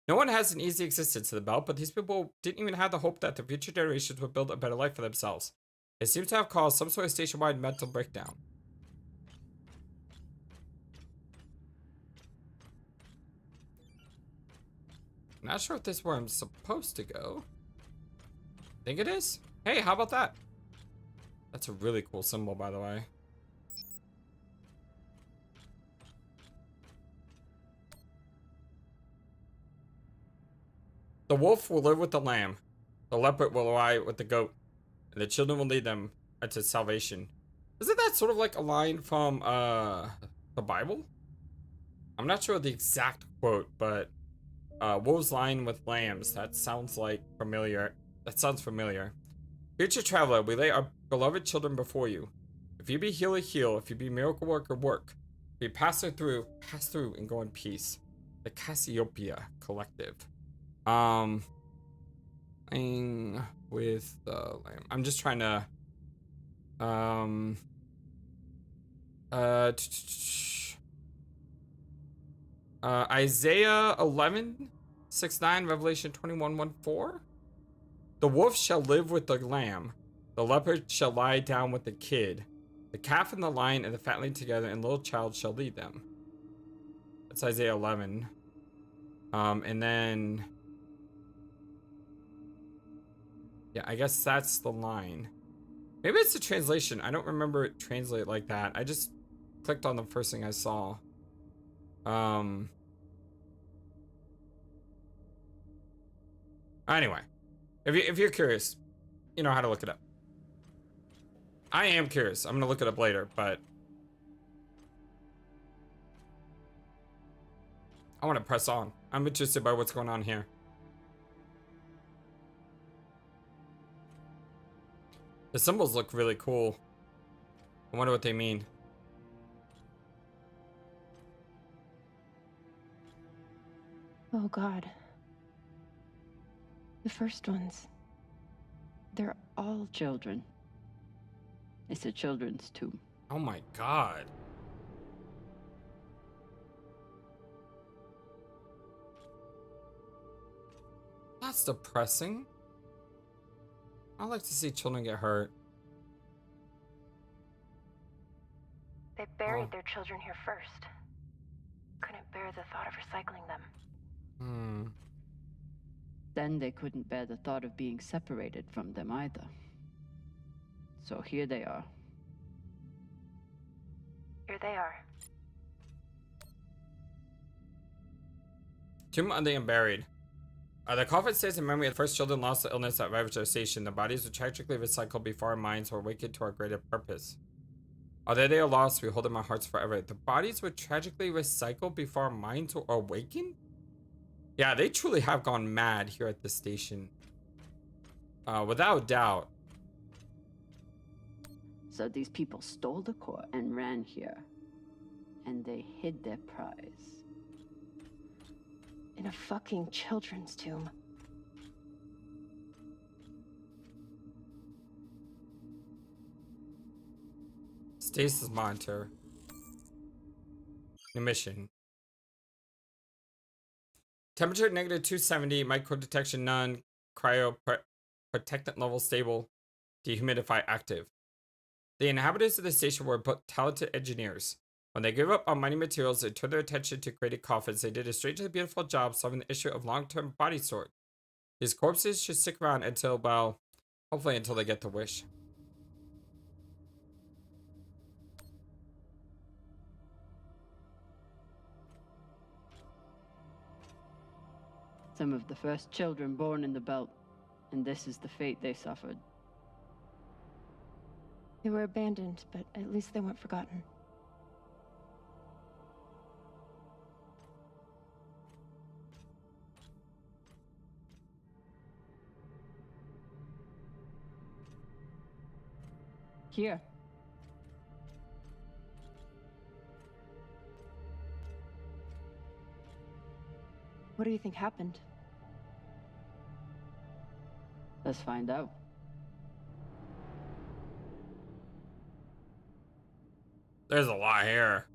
[SPEAKER 1] No one has an easy existence in the belt, but these people didn't even have the hope that the future generations would build a better life for themselves. It seems to have caused some sort of station-wide mental breakdown. Not sure if this is where I'm supposed to go. Think it is? Hey, how about that? That's a really cool symbol, by the way. The wolf will live with the lamb. The leopard will lie with the goat. And the children will lead them into salvation. Isn't that sort of like a line from the Bible? I'm not sure the exact quote, but wolves lying with lambs. That sounds like familiar. That sounds familiar. Future traveler, we lay our beloved children before you. If you be healer, heal. If you be miracle worker, work. If you pass through and go in peace. The Cassiopeia Collective. With the lamb. I'm just trying to Isaiah 11:6-9, Revelation 21:1-4. The wolf shall live with the lamb, the leopard shall lie down with the kid, the calf and the lion and the fatling together, and little child shall lead them. That's Isaiah 11. And then yeah, I guess that's the line. Maybe it's the translation. I don't remember it translate like that. I just clicked on the first thing I saw. Anyway, if you're curious, you know how to look it up. I am curious. I'm gonna look it up later, but I want to press on. I'm interested by what's going on here. The symbols look really cool. I wonder what they mean.
[SPEAKER 9] Oh God. The first ones. They're all
[SPEAKER 7] Children. It's a children's tomb.
[SPEAKER 1] Oh my God. That's depressing. I like to see children get hurt.
[SPEAKER 5] They buried their children here first. Couldn't bear the thought of recycling them.
[SPEAKER 7] Then they couldn't bear the thought of being separated from them either. So here they are.
[SPEAKER 5] Here they are.
[SPEAKER 1] Tomb of the Unburied. The coffin stays in memory of the first children lost to illness that ravaged our station. The bodies were tragically recycled before our minds were awakened to our greater purpose. Although they are lost, we hold in our hearts forever. The bodies were tragically recycled before our minds were awakened? Yeah, they truly have gone mad here at the station. Without doubt.
[SPEAKER 7] So these people stole the core and ran here. And they hid their prize.
[SPEAKER 9] in a fucking children's tomb.
[SPEAKER 1] Stasis monitor. New mission. Temperature negative 270, micro detection none, protectant level stable, dehumidify active. The inhabitants of the station were but talented engineers. When they gave up on mining materials and turned their attention to creating coffins, they did a strangely beautiful job solving the issue of long-term body storage. These corpses should stick around until, well, hopefully until they get their wish.
[SPEAKER 7] Some of the first children born in the belt, and this is the fate they suffered.
[SPEAKER 9] They were abandoned, but at least they weren't forgotten.
[SPEAKER 7] Here.
[SPEAKER 9] What do you think happened?
[SPEAKER 7] Let's find out.
[SPEAKER 1] There's a lot here.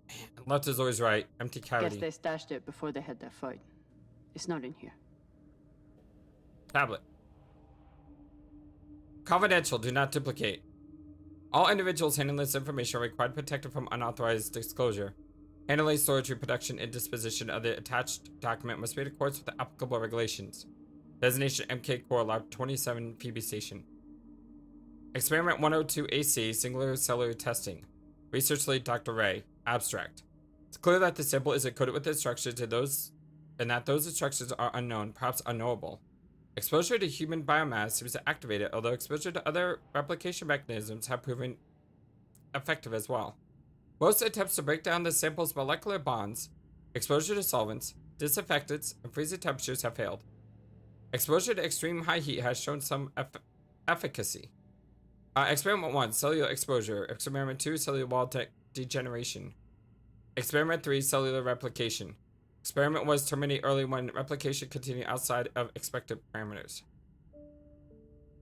[SPEAKER 1] Man, left is always right. Empty cavity.
[SPEAKER 7] Guess they stashed it before they had their fight. It's not in here.
[SPEAKER 1] Tablet. Confidential, do not duplicate. All individuals handling this information are required to protect it from unauthorized disclosure. Handling, storage, reproduction, and disposition of the attached document must be in accordance with the applicable regulations. Designation MK Core Lab 27 Phoebe Station. Experiment 102 AC, singular cellular testing. Research lead Dr. Ray. Abstract. It's clear that the sample is encoded with instructions and that those instructions are unknown, perhaps unknowable. Exposure to human biomass seems to activate it, although exposure to other replication mechanisms have proven effective as well. Most attempts to break down the sample's molecular bonds, exposure to solvents, disinfectants, and freezing temperatures have failed. Exposure to extreme high heat has shown some efficacy. Experiment 1, cellular exposure. Experiment 2, cellular wall degeneration. Experiment 3, cellular replication. Experiment was terminated early when replication continued outside of expected parameters.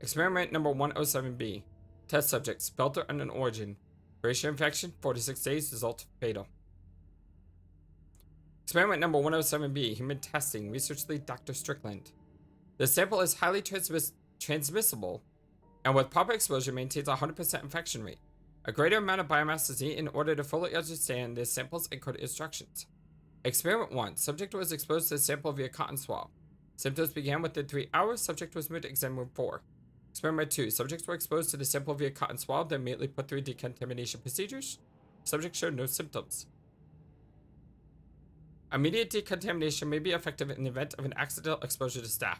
[SPEAKER 1] Experiment number 107B. Test subjects, Belter unknown origin. Duration infection, 4 to 6 days, result fatal. Experiment number 107B, human testing, research lead Dr. Strickland. The sample is highly transmissible, and with proper exposure maintains a 100% infection rate. A greater amount of biomass is needed in order to fully understand the sample's encoded instructions. Experiment 1, subject was exposed to the sample via cotton swab. Symptoms began within 3 hours, subject was moved to exam room 4. Experiment 2, subjects were exposed to the sample via cotton swab, then immediately put through decontamination procedures. Subject showed no symptoms. Immediate decontamination may be effective in the event of an accidental exposure to staph.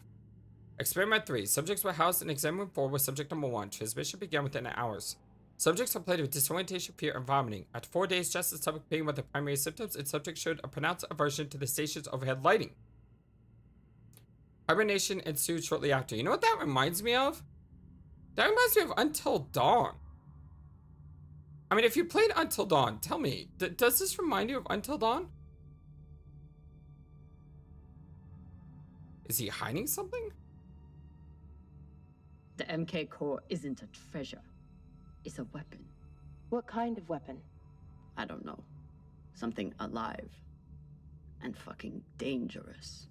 [SPEAKER 1] Experiment 3, subjects were housed in exam room 4 with subject number 1. Transmission began within hours. Subjects complained of disorientation, fear, and vomiting. After 4 days, just as subject began with the primary symptoms, and subject showed a pronounced aversion to the station's overhead lighting. Hibernation ensued shortly after. You know what that reminds me of? That reminds me of Until Dawn. I mean, if you played Until Dawn, tell me, does this remind you of Until Dawn? Is he hiding something?
[SPEAKER 7] The MK core isn't a treasure. It's a weapon.
[SPEAKER 9] What kind of weapon?
[SPEAKER 7] I don't know. Something alive. And fucking dangerous.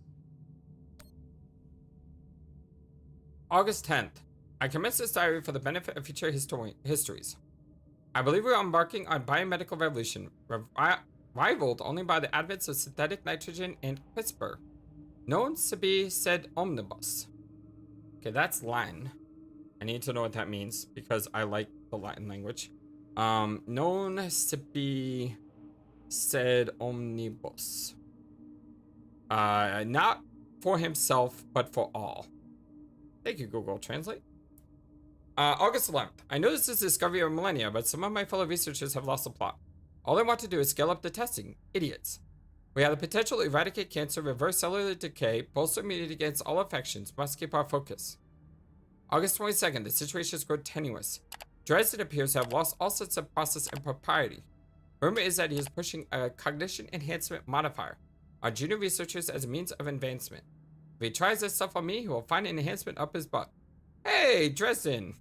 [SPEAKER 1] August 10th. I commenced this diary for the benefit of future histories. I believe we are embarking on biomedical revolution, rivaled only by the advents of synthetic nitrogen and CRISPR. Known to be said omnibus. Okay, that's Latin. I need to know what that means because I like the Latin language. Known to be said omnibus. Not for himself, but for all. Thank you, Google Translate. August 11th. I know this is the discovery of millennia, but some of my fellow researchers have lost the plot. All they want to do is scale up the testing. Idiots. We have the potential to eradicate cancer, reverse cellular decay, bolster immunity against all infections. Must keep our focus. August 22nd. The situation has grown tenuous. Dresden appears to have lost all sense of process and propriety. Rumor is that he is pushing a cognition enhancement modifier. on junior researchers as a means of advancement. If he tries this stuff on me, he will find an enhancement up his butt. Hey, Dresden!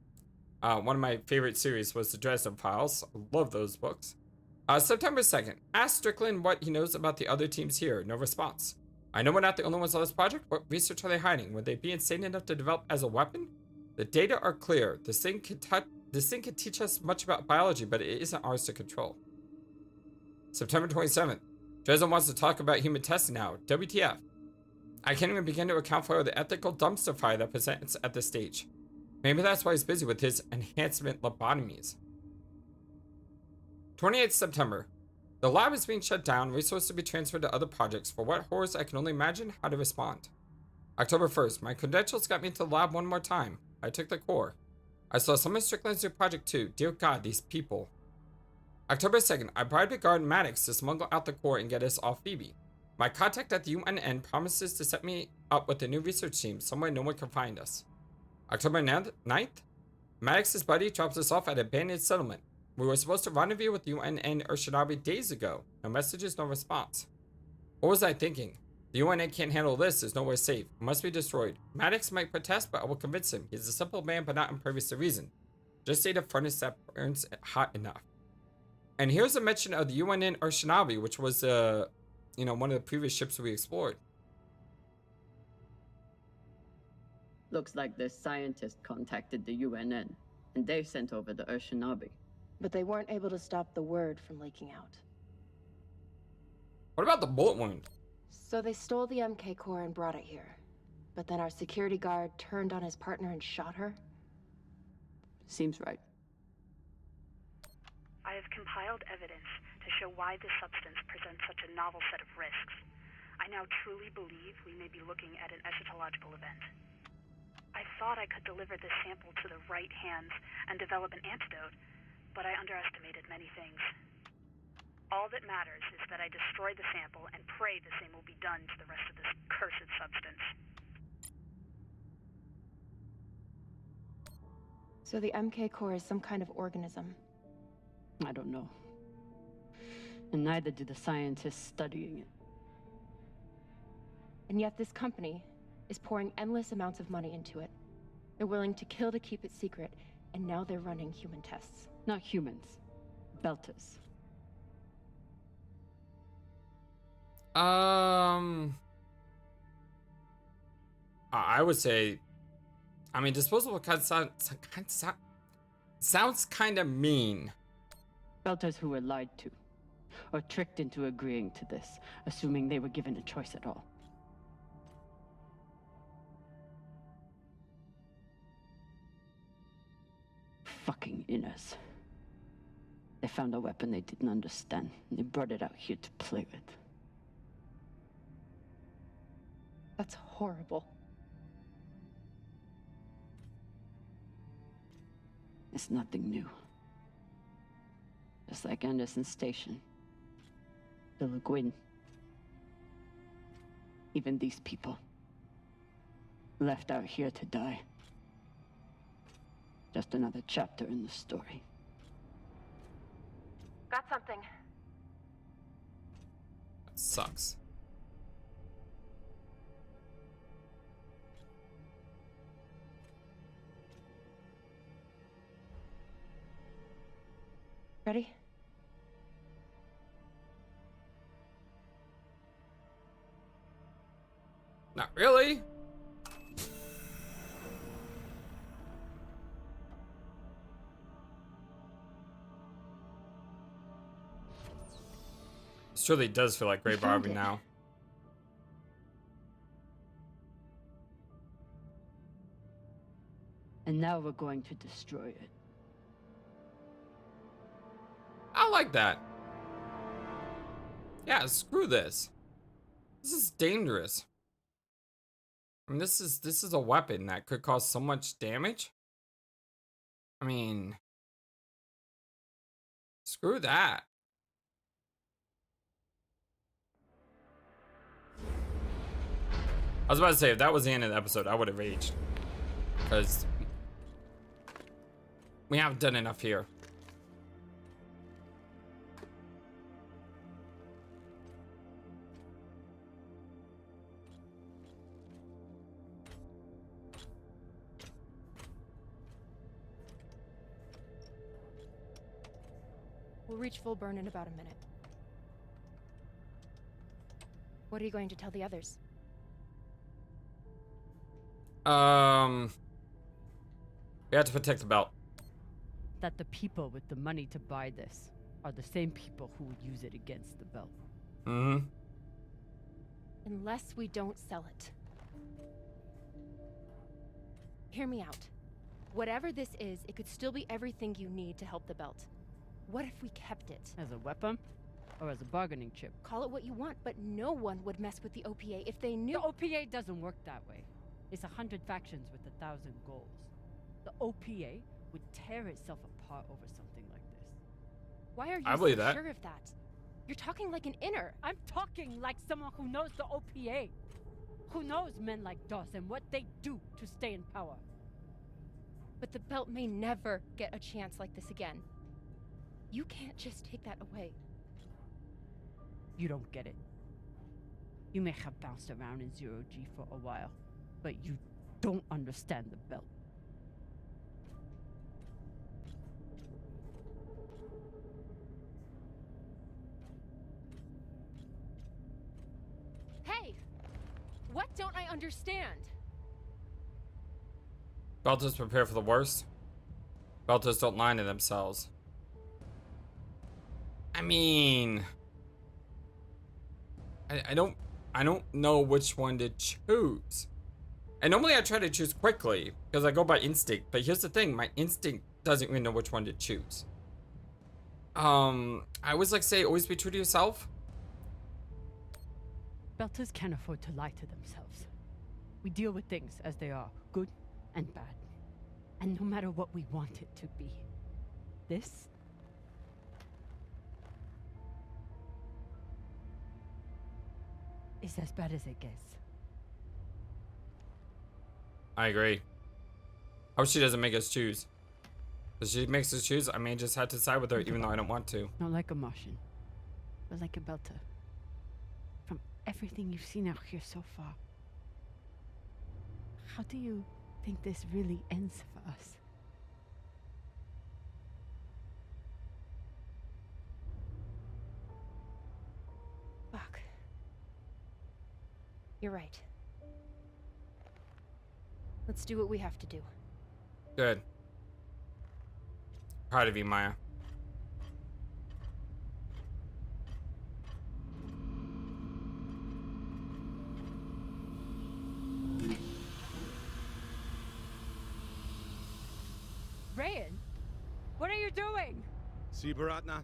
[SPEAKER 1] One of my favorite series was the Dresden Files. I love those books. September 2nd. Ask Strickland what he knows about the other teams here. No response. I know we're not the only ones on this project. What research are they hiding? Would they be insane enough to develop as a weapon? The data are clear. This thing could teach us much about biology, but it isn't ours to control. September 27th. Dresden wants to talk about human testing now. WTF. I can't even begin to account for the ethical dumpster fire that presents at this stage. Maybe that's why he's busy with his enhancement lobotomies. 28th September. The lab is being shut down, resources to be transferred to other projects. For what horrors I can only imagine how to respond. October 1st. My credentials got me into the lab one more time. I took the core. I saw some of Strickland's new project too. Dear God, these people. October 2nd. I bribed a guard Maddox to smuggle out the core and get us off Phoebe. My contact at the UNN promises to set me up with a new research team somewhere no one can find us. October 9th. Maddox's buddy drops us off at an abandoned settlement. We were supposed to rendezvous with UNN Urshinabi days ago. No messages, no response. What was I thinking? The UNN can't handle this. There's nowhere safe. It must be destroyed. Maddox might protest, but I will convince him. He's a simple man, but not impervious to reason. Just need a furnace that burns hot enough. And here's a mention of the UNN Urshinabi, which was, one of the previous ships we explored.
[SPEAKER 7] Looks like this scientist contacted the UNN, and they sent over the Urshinabi.
[SPEAKER 5] But they weren't able to stop the word from leaking out.
[SPEAKER 1] What about the bullet wound?
[SPEAKER 5] So they stole the MK core and brought it here. But then our security guard turned on his partner and shot her?
[SPEAKER 7] Seems right.
[SPEAKER 13] I have compiled evidence to show why this substance presents such a novel set of risks. I now truly believe we may be looking at an eschatological event. I thought I could deliver this sample to the right hands and develop an antidote, but I underestimated many things. All that matters is that I destroy the sample and pray the same will be done to the rest of this cursed substance.
[SPEAKER 5] So the MK core is some kind of organism?
[SPEAKER 7] I don't know. And neither do the scientists studying it.
[SPEAKER 5] And yet this company is pouring endless amounts of money into it. They're willing to kill to keep it secret, and now they're running human tests.
[SPEAKER 7] Not humans. Belters.
[SPEAKER 1] I would say, disposable sounds kind of mean.
[SPEAKER 7] Belters who were lied to, or tricked into agreeing to this, assuming they were given a choice at all. Fucking inners. They found a weapon they didn't understand, and they brought it out here to play with.
[SPEAKER 5] That's horrible.
[SPEAKER 7] It's nothing new. Just like Anderson Station. The Laguin. Even these people. Left out here to die. Just another chapter in the story.
[SPEAKER 5] Got something.
[SPEAKER 1] That sucks.
[SPEAKER 5] Ready?
[SPEAKER 1] Not really. This really does feel like Grey Barbie now.
[SPEAKER 7] And now we're going to destroy it.
[SPEAKER 1] I like that. Yeah, screw this. This is dangerous. I mean, this is a weapon that could cause so much damage. I mean, screw that. I was about to say, if that was the end of the episode, I would have raged. Because we haven't done enough here.
[SPEAKER 9] We'll reach full burn in about a minute. What are you going to tell the others?
[SPEAKER 1] We have to protect the belt.
[SPEAKER 7] That the people with the money to buy this are the same people who would use it against the belt.
[SPEAKER 1] Mm-hmm.
[SPEAKER 9] Unless we don't sell it. Hear me out. Whatever this is, it could still be everything you need to help the belt. What if we kept it?
[SPEAKER 7] As a weapon? Or as a bargaining chip?
[SPEAKER 9] Call it what you want, but no one would mess with the OPA if they knew—
[SPEAKER 7] The OPA doesn't work that way. It's 100 factions with 1,000 goals. The OPA would tear itself apart over something like this.
[SPEAKER 9] Why are you
[SPEAKER 1] I believe
[SPEAKER 9] so
[SPEAKER 1] that.
[SPEAKER 9] sure of that? You're talking like an inner.
[SPEAKER 7] I'm talking like someone who knows the OPA. Who knows men like Doss and what they do to stay in power.
[SPEAKER 9] But the belt may never get a chance like this again. You can't just take that away.
[SPEAKER 7] You don't get it. You may have bounced around in Zero-G for a while, but you don't understand the belt.
[SPEAKER 9] Hey! What don't I understand?
[SPEAKER 1] Belters prepare for the worst. Belters don't lie to themselves. I mean, I don't know which one to choose. And normally I try to choose quickly because I go by instinct. But here's the thing, my instinct doesn't even know which one to choose. I always like to say, always be true to yourself.
[SPEAKER 7] Belters can't afford to lie to themselves. We deal with things as they are, good and bad. And no matter what we want it to be, this is as bad as it gets.
[SPEAKER 1] I agree. I hope she doesn't make us choose. If she makes us choose, I may just have to side with her even though I don't want to.
[SPEAKER 7] Not like a Martian, but like a Belter. From everything you've seen out here so far, how do you think this really ends for us?
[SPEAKER 9] Fuck. You're right. Let's do what we have to do.
[SPEAKER 1] Good. Proud of you, Maya.
[SPEAKER 7] Rayan, what are you doing?
[SPEAKER 8] See, Baratna?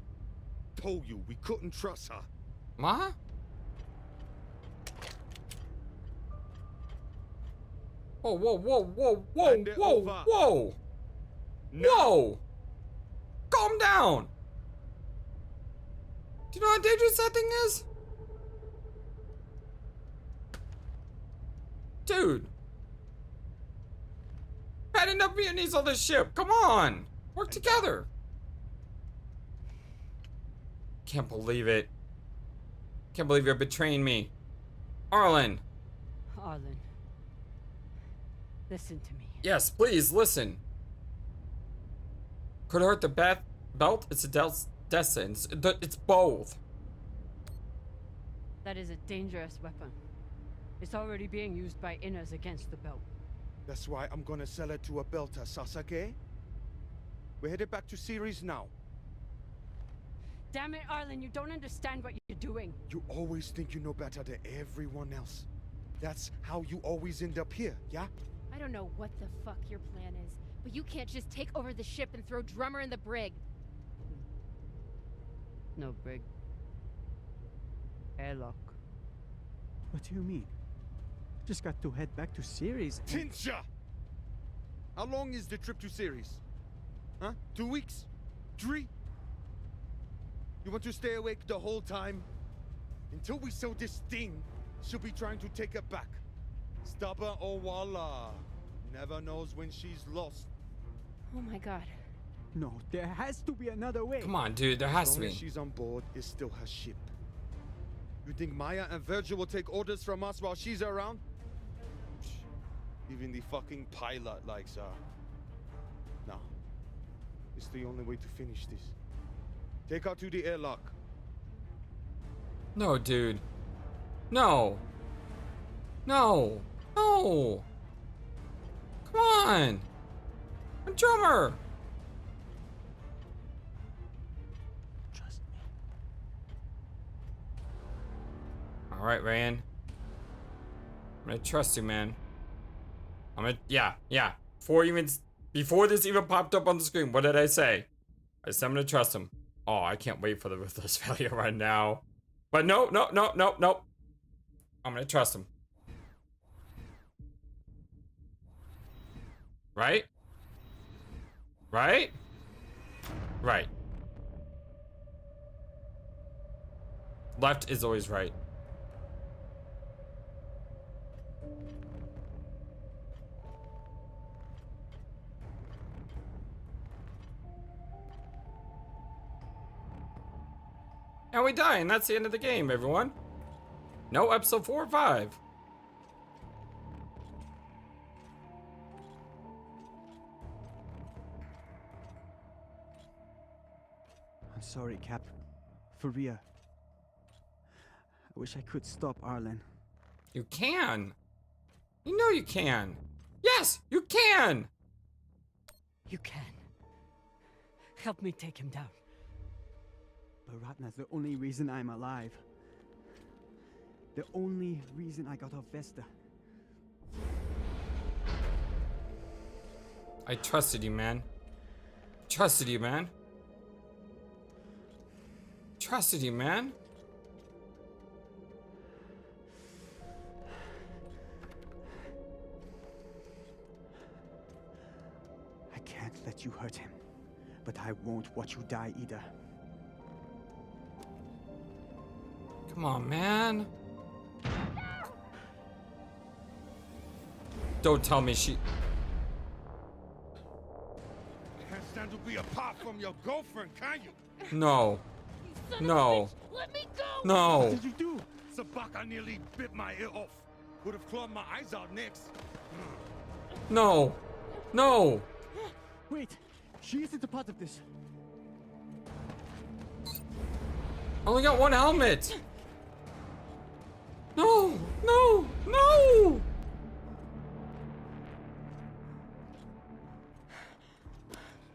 [SPEAKER 8] Told you we couldn't trust her.
[SPEAKER 1] Ma? Whoa, whoa, whoa, whoa, whoa,
[SPEAKER 8] Hand it
[SPEAKER 1] whoa,
[SPEAKER 8] over.
[SPEAKER 1] whoa!
[SPEAKER 8] No.
[SPEAKER 1] Whoa! Calm down! Do you know how dangerous that thing is? Dude! Had enough Vietnamese on this ship, come on! Work together! Can't believe it. Can't believe you're betraying me. Arlen!
[SPEAKER 7] Arlen, listen to me.
[SPEAKER 1] Yes, please, listen. Could hurt the belt? It's a death sentence. It's both.
[SPEAKER 7] That is a dangerous weapon. It's already being used by inners against the belt.
[SPEAKER 8] That's why I'm gonna sell it to a belter, Sasake. We're headed back to Ceres now.
[SPEAKER 7] Damn it, Arlen, you don't understand what you're doing.
[SPEAKER 8] You always think you know better than everyone else. That's how you always end up here, yeah?
[SPEAKER 9] I don't know what the fuck your plan is, but you can't just take over the ship and throw Drummer in the brig.
[SPEAKER 7] No brig. Airlock.
[SPEAKER 14] What do you mean? Just got to head back to Ceres.
[SPEAKER 8] Tinsha! How long is the trip to Ceres? Huh? 2 weeks? 3? You want to stay awake the whole time? Until we sell this thing, she'll be trying to take it back. Stubborn or voila. Never knows when she's lost.
[SPEAKER 9] Oh my god.
[SPEAKER 14] No, there has to be another way.
[SPEAKER 1] Come on, dude, there has
[SPEAKER 8] As
[SPEAKER 1] to
[SPEAKER 8] long
[SPEAKER 1] be.
[SPEAKER 8] as she's on board, it's still her ship. You think Maya and Virgil will take orders from us while she's around? Psh, even the fucking pilot likes her. No. It's the only way to finish this. Take her to the airlock.
[SPEAKER 1] No, dude. No. No. No. Come on. A drummer.
[SPEAKER 14] Trust me.
[SPEAKER 1] All right, Ryan. I'm gonna trust you, man. Yeah. Before this even popped up on the screen, what did I say? I said I'm gonna trust him. Oh, I can't wait for the ruthless failure right now. But no. I'm gonna trust him. Right? Right? Right. Left is always right. And we die, and that's the end of the game, everyone. No episode 4 or 5.
[SPEAKER 14] I'm sorry, Cap. For real. I wish I could stop Arlen.
[SPEAKER 1] You can. You know you can. Yes, you can.
[SPEAKER 7] You can. Help me take him down.
[SPEAKER 14] But Ratna's the only reason I'm alive. The only reason I got off Vesta.
[SPEAKER 1] I trusted you, man. Trusted you, man. Trusted you, man.
[SPEAKER 14] I can't let you hurt him. But I won't watch you die either.
[SPEAKER 1] Come on, man. Don't tell me she...
[SPEAKER 8] Can't stand to be apart from your girlfriend, can you?
[SPEAKER 1] No. No.
[SPEAKER 8] Let me go!
[SPEAKER 1] No.
[SPEAKER 8] What did you do? Sabaka nearly bit my ear off. Would have clawed my eyes out next.
[SPEAKER 1] No. No.
[SPEAKER 14] Wait, she isn't a part of this.
[SPEAKER 1] I only got one helmet. No. No. No.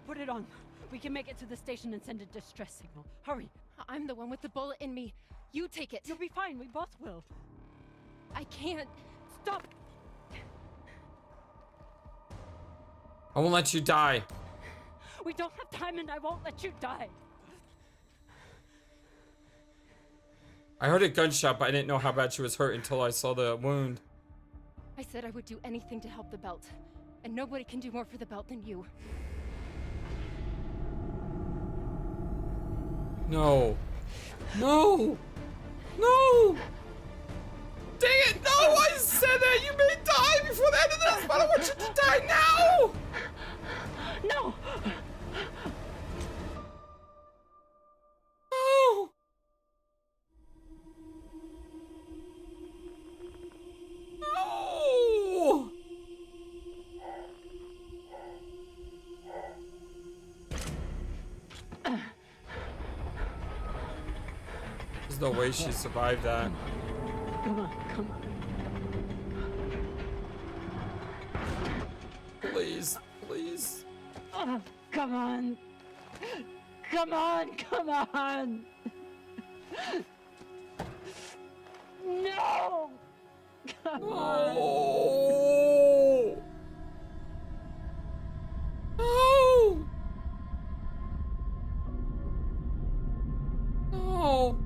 [SPEAKER 7] Put it on. We can make it to the station and send a distress signal. Hurry.
[SPEAKER 9] I'm the one with the bullet in me. You take it.
[SPEAKER 7] You'll be fine. We both will.
[SPEAKER 9] I can't.
[SPEAKER 7] Stop.
[SPEAKER 1] I won't let you die.
[SPEAKER 7] We don't have time and I won't let you die.
[SPEAKER 1] I heard a gunshot, but I didn't know how bad she was hurt until I saw the wound.
[SPEAKER 9] I said I would do anything to help the belt. And nobody can do more for the belt than you.
[SPEAKER 1] No. No. No. Dang it. No, I said that. You may die before the end of this, but I don't want you to die now.
[SPEAKER 7] No.
[SPEAKER 1] No. No. There's no way she survived that.
[SPEAKER 7] Come on, come on.
[SPEAKER 1] Please, please.
[SPEAKER 7] Oh, come on. Come on, come on. No. Come on.
[SPEAKER 1] No. No. No.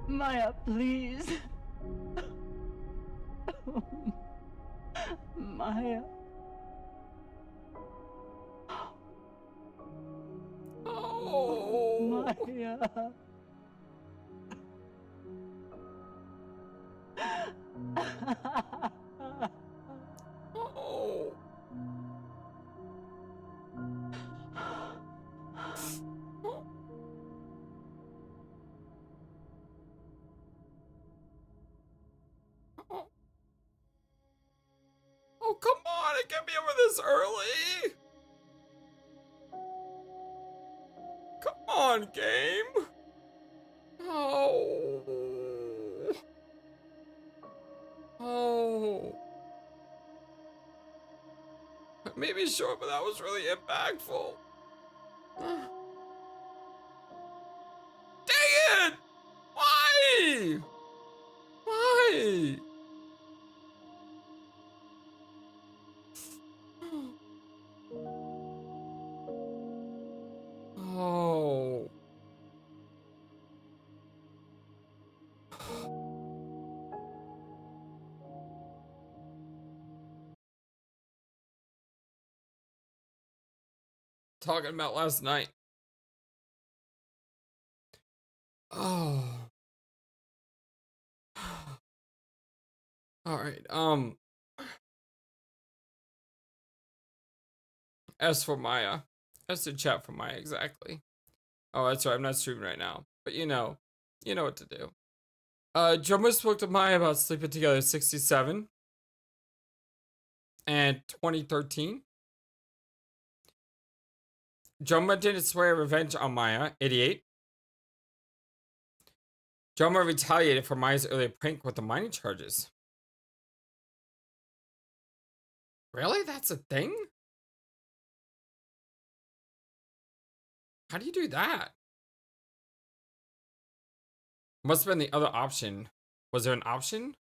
[SPEAKER 7] Maya, please. Maya.
[SPEAKER 1] Oh.
[SPEAKER 7] Maya.
[SPEAKER 1] Oh. this early? Come on, game. Oh. Oh. Maybe short, but that was really impactful. Dang it! Why? Why? Oh. Talking about last night. Oh. All right. As for Maya, as to chat for Maya exactly. Oh, that's right. I'm not streaming right now, but you know what to do. Drummer spoke to Maya about sleeping together 67 and 2013. Drummer didn't swear revenge on Maya 88. Drummer retaliated for Maya's earlier prank with the mining charges. Really? That's a thing? How do you do that? Must have been the other option. Was there an option?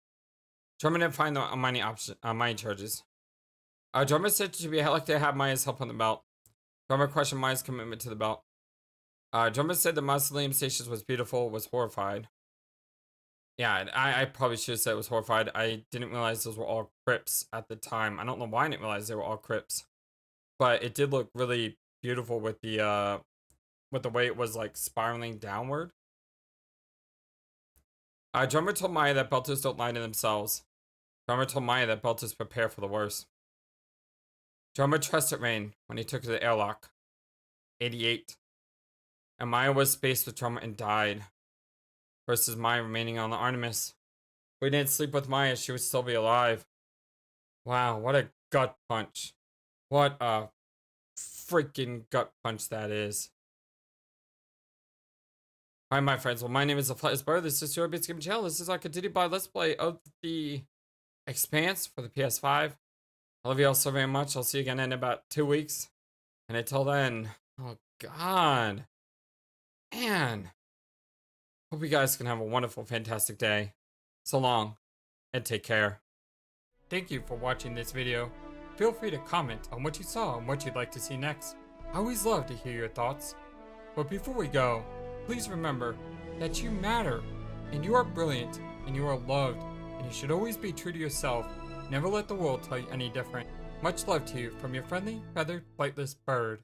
[SPEAKER 1] Drummer didn't find the mining option, mining charges. Drummer said she'd be lucky to have Maya's help on the belt. Drummer questioned Maya's commitment to the belt. Drummer said the mausoleum stations was beautiful, was horrified. Yeah, I probably should have said it was horrified. I didn't realize those were all crypts at the time. I don't know why I didn't realize they were all crypts. But it did look really beautiful with the way it was like spiraling downward. Drummer told Maya that Belters don't lie to themselves. Drummer told Maya that Belters prepare for the worst. Drummer trusted Rain when he took her to the airlock. 88. And Maya was spaced with Drummer and died. Versus Maya remaining on the Artemis. If we didn't sleep with Maya, she would still be alive. Wow, what a gut punch. What a freaking gut punch that is. Hi, my friends. Well, my name is the FlightlessBird. This is your Bits Gaming Channel. This is our continued by Let's Play of the Expanse for the PS5. I love you all so very much. I'll see you again in about 2 weeks. And until then, oh God. Man. Hope you guys can have a wonderful, fantastic day. So long, and take care. Thank you for watching this video. Feel free to comment on what you saw and what you'd like to see next. I always love to hear your thoughts. But before we go, please remember that you matter, and you are brilliant, and you are loved, and you should always be true to yourself. Never let the world tell you any different. Much love to you from your friendly, feathered, flightless bird.